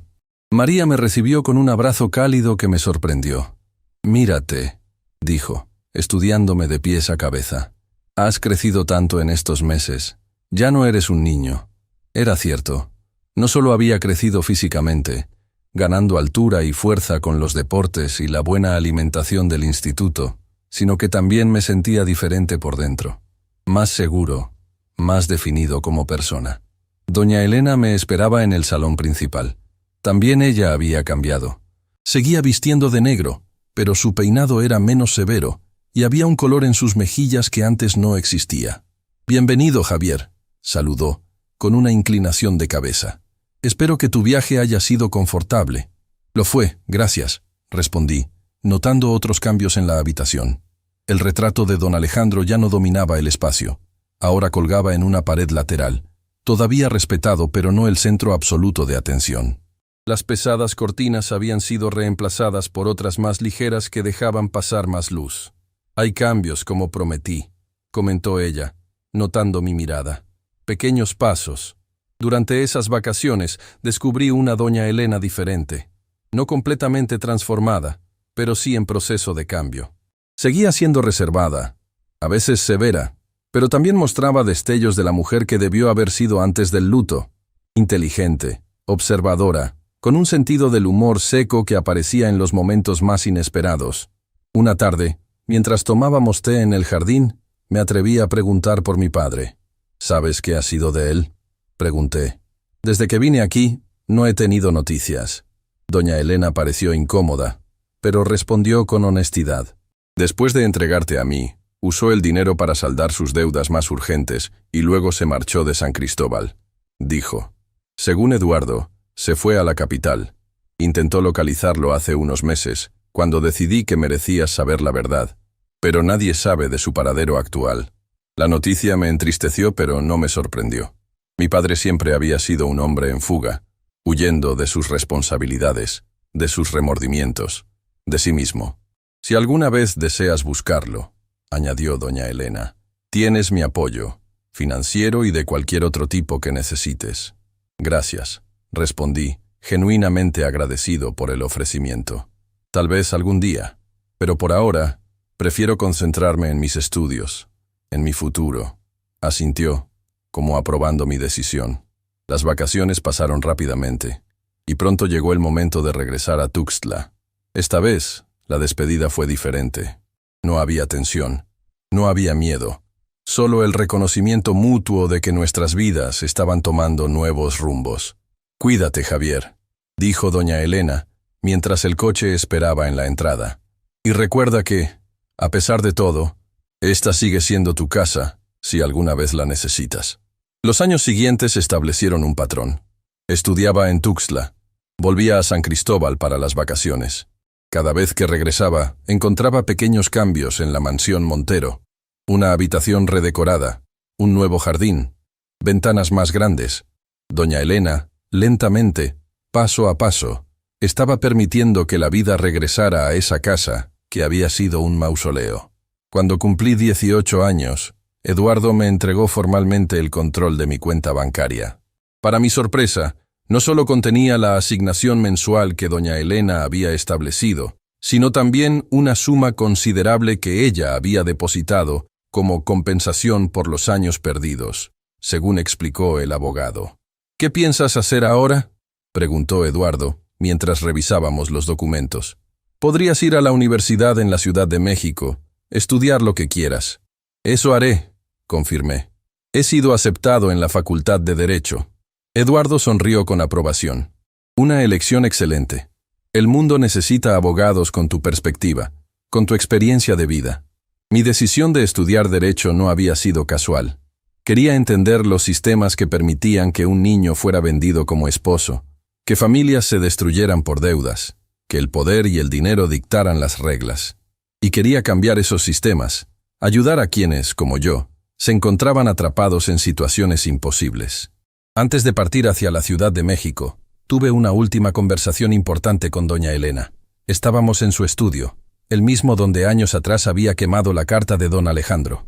María me recibió con un abrazo cálido que me sorprendió. «Mírate», dijo, estudiándome de pies a cabeza. «Has crecido tanto en estos meses. Ya no eres un niño». Era cierto. No solo había crecido físicamente, ganando altura y fuerza con los deportes y la buena alimentación del instituto, sino que también me sentía diferente por dentro. Más seguro, más definido como persona. Doña Elena me esperaba en el salón principal. También ella había cambiado. Seguía vistiendo de negro, pero su peinado era menos severo, y había un color en sus mejillas que antes no existía. «Bienvenido, Javier», saludó, con una inclinación de cabeza. «Espero que tu viaje haya sido confortable». «Lo fue, gracias», respondí, notando otros cambios en la habitación. El retrato de don Alejandro ya no dominaba el espacio. Ahora colgaba en una pared lateral, todavía respetado pero no el centro absoluto de atención. Las pesadas cortinas habían sido reemplazadas por otras más ligeras que dejaban pasar más luz. «Hay cambios, como prometí», comentó ella, notando mi mirada. «Pequeños pasos». Durante esas vacaciones descubrí una doña Elena diferente, no completamente transformada, pero sí en proceso de cambio. Seguía siendo reservada, a veces severa, pero también mostraba destellos de la mujer que debió haber sido antes del luto. Inteligente, observadora, con un sentido del humor seco que aparecía en los momentos más inesperados. Una tarde, mientras tomábamos té en el jardín, me atreví a preguntar por mi padre. «¿Sabes qué ha sido de él?», pregunté. «Desde que vine aquí, no he tenido noticias». Doña Elena pareció incómoda, pero respondió con honestidad. «Después de entregarte a mí, usó el dinero para saldar sus deudas más urgentes y luego se marchó de San Cristóbal», dijo. «Según Eduardo, se fue a la capital. Intentó localizarlo hace unos meses, cuando decidí que merecías saber la verdad, pero nadie sabe de su paradero actual». La noticia me entristeció, pero no me sorprendió. Mi padre siempre había sido un hombre en fuga, huyendo de sus responsabilidades, de sus remordimientos, de sí mismo. «Si alguna vez deseas buscarlo», añadió doña Elena, «tienes mi apoyo, financiero y de cualquier otro tipo que necesites». «Gracias», respondí, genuinamente agradecido por el ofrecimiento. «Tal vez algún día, pero por ahora prefiero concentrarme en mis estudios, en mi futuro», asintió, como aprobando mi decisión. Las vacaciones pasaron rápidamente, y pronto llegó el momento de regresar a Tuxtla. Esta vez, la despedida fue diferente. No había tensión, no había miedo, solo el reconocimiento mutuo de que nuestras vidas estaban tomando nuevos rumbos. «Cuídate, Javier», dijo doña Elena, mientras el coche esperaba en la entrada. «Y recuerda que, a pesar de todo, esta sigue siendo tu casa, si alguna vez la necesitas». Los años siguientes establecieron un patrón. Estudiaba en Tuxtla. Volvía a San Cristóbal para las vacaciones. Cada vez que regresaba, encontraba pequeños cambios en la mansión Montero. Una habitación redecorada, un nuevo jardín, ventanas más grandes. Doña Elena, lentamente, paso a paso, estaba permitiendo que la vida regresara a esa casa que había sido un mausoleo. Cuando cumplí 18 años, Eduardo me entregó formalmente el control de mi cuenta bancaria. Para mi sorpresa, no solo contenía la asignación mensual que doña Elena había establecido, sino también una suma considerable que ella había depositado como compensación por los años perdidos, según explicó el abogado. «¿Qué piensas hacer ahora?», preguntó Eduardo, mientras revisábamos los documentos. «Podrías ir a la universidad en la Ciudad de México, estudiar lo que quieras». «Eso haré», confirmé. «He sido aceptado en la Facultad de Derecho». Eduardo sonrió con aprobación. «Una elección excelente. El mundo necesita abogados con tu perspectiva, con tu experiencia de vida». Mi decisión de estudiar Derecho no había sido casual. Quería entender los sistemas que permitían que un niño fuera vendido como esposo, que familias se destruyeran por deudas, que el poder y el dinero dictaran las reglas. Y quería cambiar esos sistemas, ayudar a quienes, como yo, se encontraban atrapados en situaciones imposibles. Antes de partir hacia la Ciudad de México, tuve una última conversación importante con doña Elena. Estábamos en su estudio, el mismo donde años atrás había quemado la carta de don Alejandro.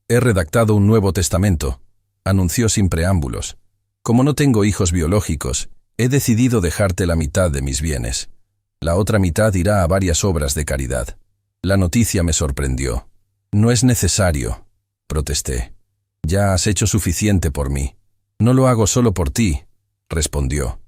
«He redactado un nuevo testamento», anunció sin preámbulos. «Como no tengo hijos biológicos, he decidido dejarte la mitad de mis bienes. La otra mitad irá a varias obras de caridad». La noticia me sorprendió. «No es necesario», protesté. «Ya has hecho suficiente por mí». «No lo hago solo por ti», respondió.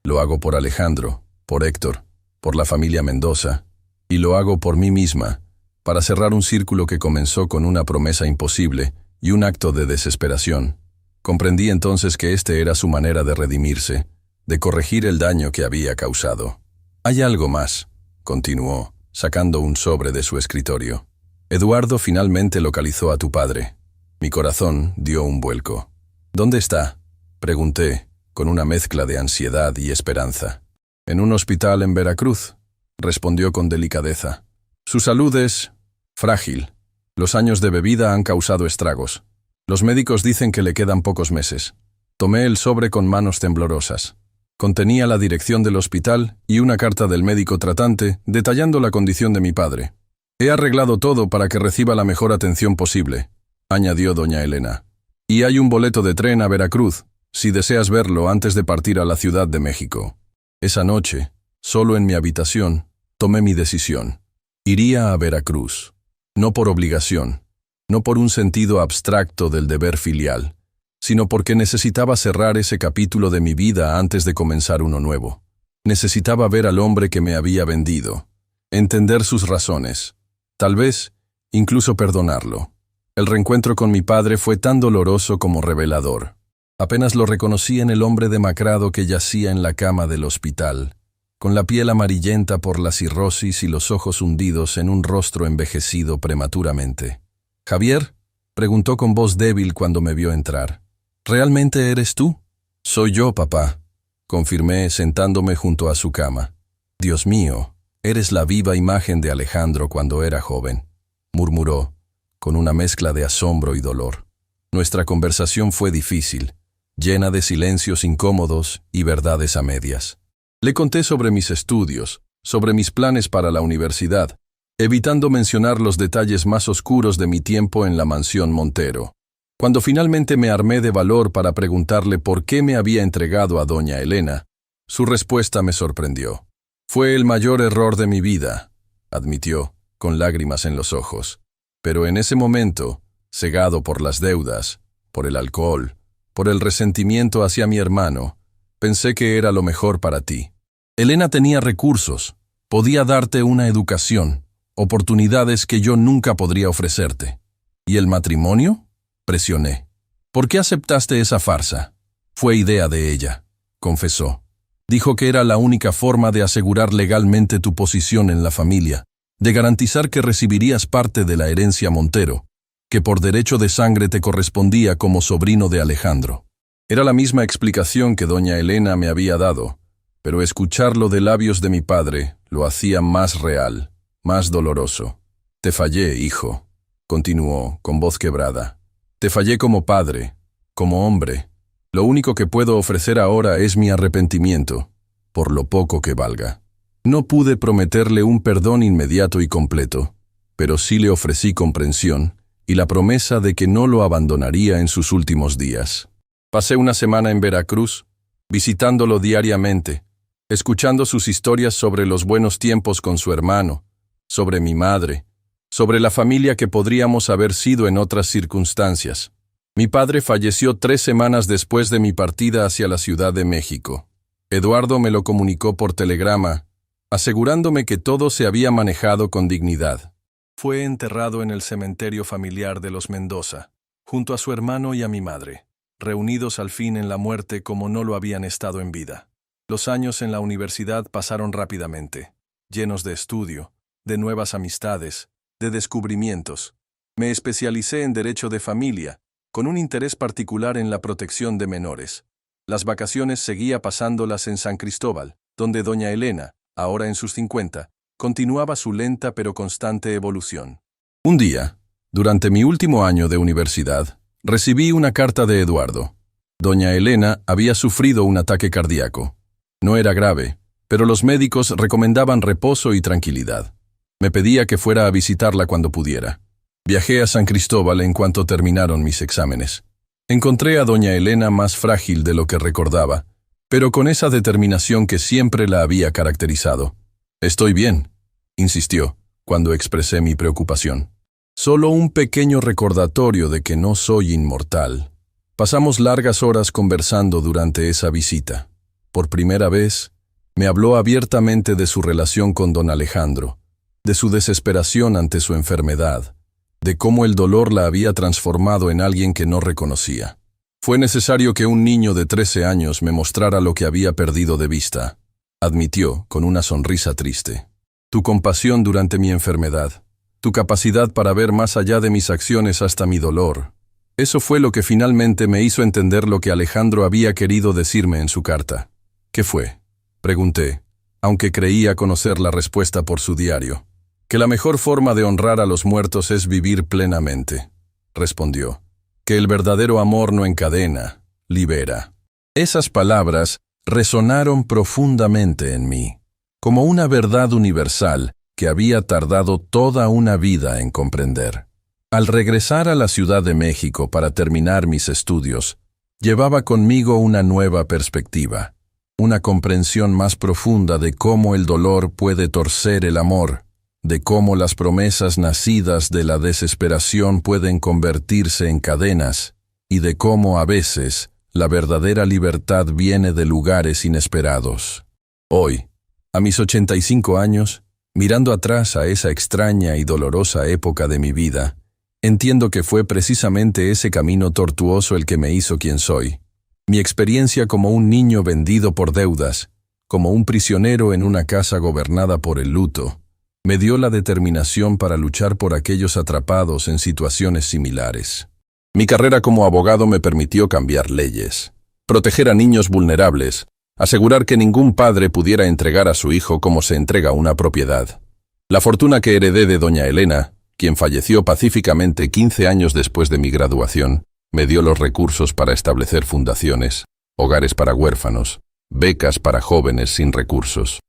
«Lo hago por Alejandro, por Héctor, por la familia Mendoza, y lo hago por mí misma, para cerrar un círculo que comenzó con una promesa imposible y un acto de desesperación». Comprendí entonces que este era su manera de redimirse, de corregir el daño que había causado. «Hay algo más», continuó, sacando un sobre de su escritorio. «Eduardo finalmente localizó a tu padre». Mi corazón dio un vuelco. «¿Dónde está?», pregunté, con una mezcla de ansiedad y esperanza. «En un hospital en Veracruz», respondió con delicadeza. «Su salud es frágil. Los años de bebida han causado estragos. Los médicos dicen que le quedan pocos meses». Tomé el sobre con manos temblorosas. Contenía la dirección del hospital y una carta del médico tratante detallando la condición de mi padre. «He arreglado todo para que reciba la mejor atención posible», añadió doña Elena. «Y hay un boleto de tren a Veracruz, si deseas verlo antes de partir a la Ciudad de México». Esa noche, solo en mi habitación, tomé mi decisión. Iría a Veracruz. No por obligación, no por un sentido abstracto del deber filial, sino porque necesitaba cerrar ese capítulo de mi vida antes de comenzar uno nuevo. Necesitaba ver al hombre que me había vendido, entender sus razones, tal vez incluso perdonarlo. El reencuentro con mi padre fue tan doloroso como revelador. Apenas lo reconocí en el hombre demacrado que yacía en la cama del hospital, con la piel amarillenta por la cirrosis y los ojos hundidos en un rostro envejecido prematuramente. «¿Javier?», preguntó con voz débil cuando me vio entrar. «¿Realmente eres tú?». «Soy yo, papá», confirmé sentándome junto a su cama. «Dios mío, eres la viva imagen de Alejandro cuando era joven», murmuró, con una mezcla de asombro y dolor. Nuestra conversación fue difícil, llena de silencios incómodos y verdades a medias. Le conté sobre mis estudios, sobre mis planes para la universidad, evitando mencionar los detalles más oscuros de mi tiempo en la mansión Montero. Cuando finalmente me armé de valor para preguntarle por qué me había entregado a doña Elena, su respuesta me sorprendió. «Fue el mayor error de mi vida», admitió, con lágrimas en los ojos. «Pero en ese momento, cegado por las deudas, por el alcohol, por el resentimiento hacia mi hermano, pensé que era lo mejor para ti. Elena tenía recursos, podía darte una educación, oportunidades que yo nunca podría ofrecerte. ¿Y el matrimonio?», presioné. «¿Por qué aceptaste esa farsa?». «Fue idea de ella», confesó. «Dijo que era la única forma de asegurar legalmente tu posición en la familia, de garantizar que recibirías parte de la herencia Montero, que por derecho de sangre te correspondía como sobrino de Alejandro». Era la misma explicación que doña Elena me había dado, pero escucharlo de labios de mi padre lo hacía más real, más doloroso. «Te fallé, hijo», continuó, con voz quebrada. «Te fallé como padre, como hombre. Lo único que puedo ofrecer ahora es mi arrepentimiento, por lo poco que valga. No pude prometerle un perdón inmediato y completo, pero sí le ofrecí comprensión y la promesa de que no lo abandonaría en sus últimos días. Pasé una semana en Veracruz, visitándolo diariamente, escuchando sus historias sobre los buenos tiempos con su hermano, sobre mi madre, sobre la familia que podríamos haber sido en otras circunstancias. Mi padre falleció 3 semanas después de mi partida hacia la Ciudad de México. Eduardo me lo comunicó por telegrama, asegurándome que todo se había manejado con dignidad. Fue enterrado en el cementerio familiar de los Mendoza, junto a su hermano y a mi madre, reunidos al fin en la muerte como no lo habían estado en vida. Los años en la universidad pasaron rápidamente, llenos de estudio, de nuevas amistades, de descubrimientos. Me especialicé en Derecho de Familia, con un interés particular en la protección de menores. Las vacaciones seguía pasándolas en San Cristóbal, donde doña Elena, ahora en sus 50, continuaba su lenta pero constante evolución. Un día, durante mi último año de universidad, recibí una carta de Eduardo. Doña Elena había sufrido un ataque cardíaco. No era grave, pero los médicos recomendaban reposo y tranquilidad. Me pedía que fuera a visitarla cuando pudiera. Viajé a San Cristóbal en cuanto terminaron mis exámenes. Encontré a doña Elena más frágil de lo que recordaba, pero con esa determinación que siempre la había caracterizado. «Estoy bien», insistió, cuando expresé mi preocupación. «Solo un pequeño recordatorio de que no soy inmortal». Pasamos largas horas conversando durante esa visita. Por primera vez, me habló abiertamente de su relación con don Alejandro, de su desesperación ante su enfermedad, de cómo el dolor la había transformado en alguien que no reconocía. Fue necesario que un niño de 13 años me mostrara lo que había perdido de vista, admitió con una sonrisa triste. Tu compasión durante mi enfermedad, tu capacidad para ver más allá de mis acciones hasta mi dolor. Eso fue lo que finalmente me hizo entender lo que Alejandro había querido decirme en su carta. ¿Qué fue?, pregunté, aunque creía conocer la respuesta por su diario. Que la mejor forma de honrar a los muertos es vivir plenamente, respondió. Que el verdadero amor no encadena, libera. Esas palabras resonaron profundamente en mí, como una verdad universal que había tardado toda una vida en comprender. Al regresar a la Ciudad de México para terminar mis estudios, llevaba conmigo una nueva perspectiva, una comprensión más profunda de cómo el dolor puede torcer el amor, de cómo las promesas nacidas de la desesperación pueden convertirse en cadenas, y de cómo a veces la verdadera libertad viene de lugares inesperados. Hoy, a mis 85 años, mirando atrás a esa extraña y dolorosa época de mi vida, entiendo que fue precisamente ese camino tortuoso el que me hizo quien soy. Mi experiencia como un niño vendido por deudas, como un prisionero en una casa gobernada por el luto, me dio la determinación para luchar por aquellos atrapados en situaciones similares. Mi carrera como abogado me permitió cambiar leyes, proteger a niños vulnerables, asegurar que ningún padre pudiera entregar a su hijo como se entrega una propiedad. La fortuna que heredé de doña Elena, quien falleció pacíficamente 15 años después de mi graduación, me dio los recursos para establecer fundaciones, hogares para huérfanos, becas para jóvenes sin recursos.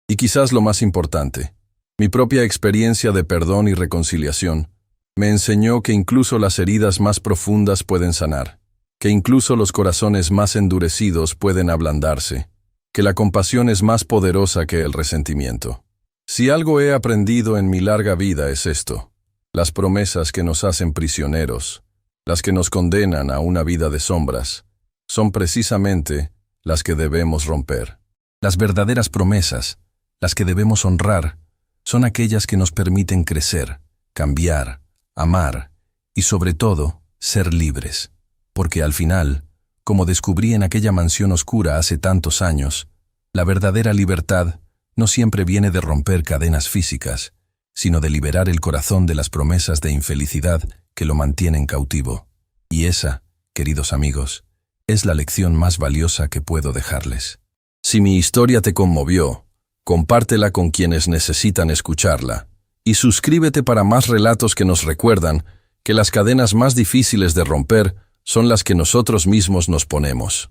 Y quizás lo más importante, mi propia experiencia de perdón y reconciliación me enseñó que incluso las heridas más profundas pueden sanar, que incluso los corazones más endurecidos pueden ablandarse, que la compasión es más poderosa que el resentimiento. Si algo he aprendido en mi larga vida es esto: las promesas que nos hacen prisioneros, las que nos condenan a una vida de sombras, son precisamente las que debemos romper. Las verdaderas promesas, las que debemos honrar, son aquellas que nos permiten crecer, cambiar, amar y sobre todo, ser libres. Porque al final, como descubrí en aquella mansión oscura hace tantos años, la verdadera libertad no siempre viene de romper cadenas físicas, sino de liberar el corazón de las promesas de infelicidad que lo mantienen cautivo. Y esa, queridos amigos, es la lección más valiosa que puedo dejarles. Si mi historia te conmovió, compártela con quienes necesitan escucharla, y suscríbete para más relatos que nos recuerdan que las cadenas más difíciles de romper son las que nosotros mismos nos ponemos.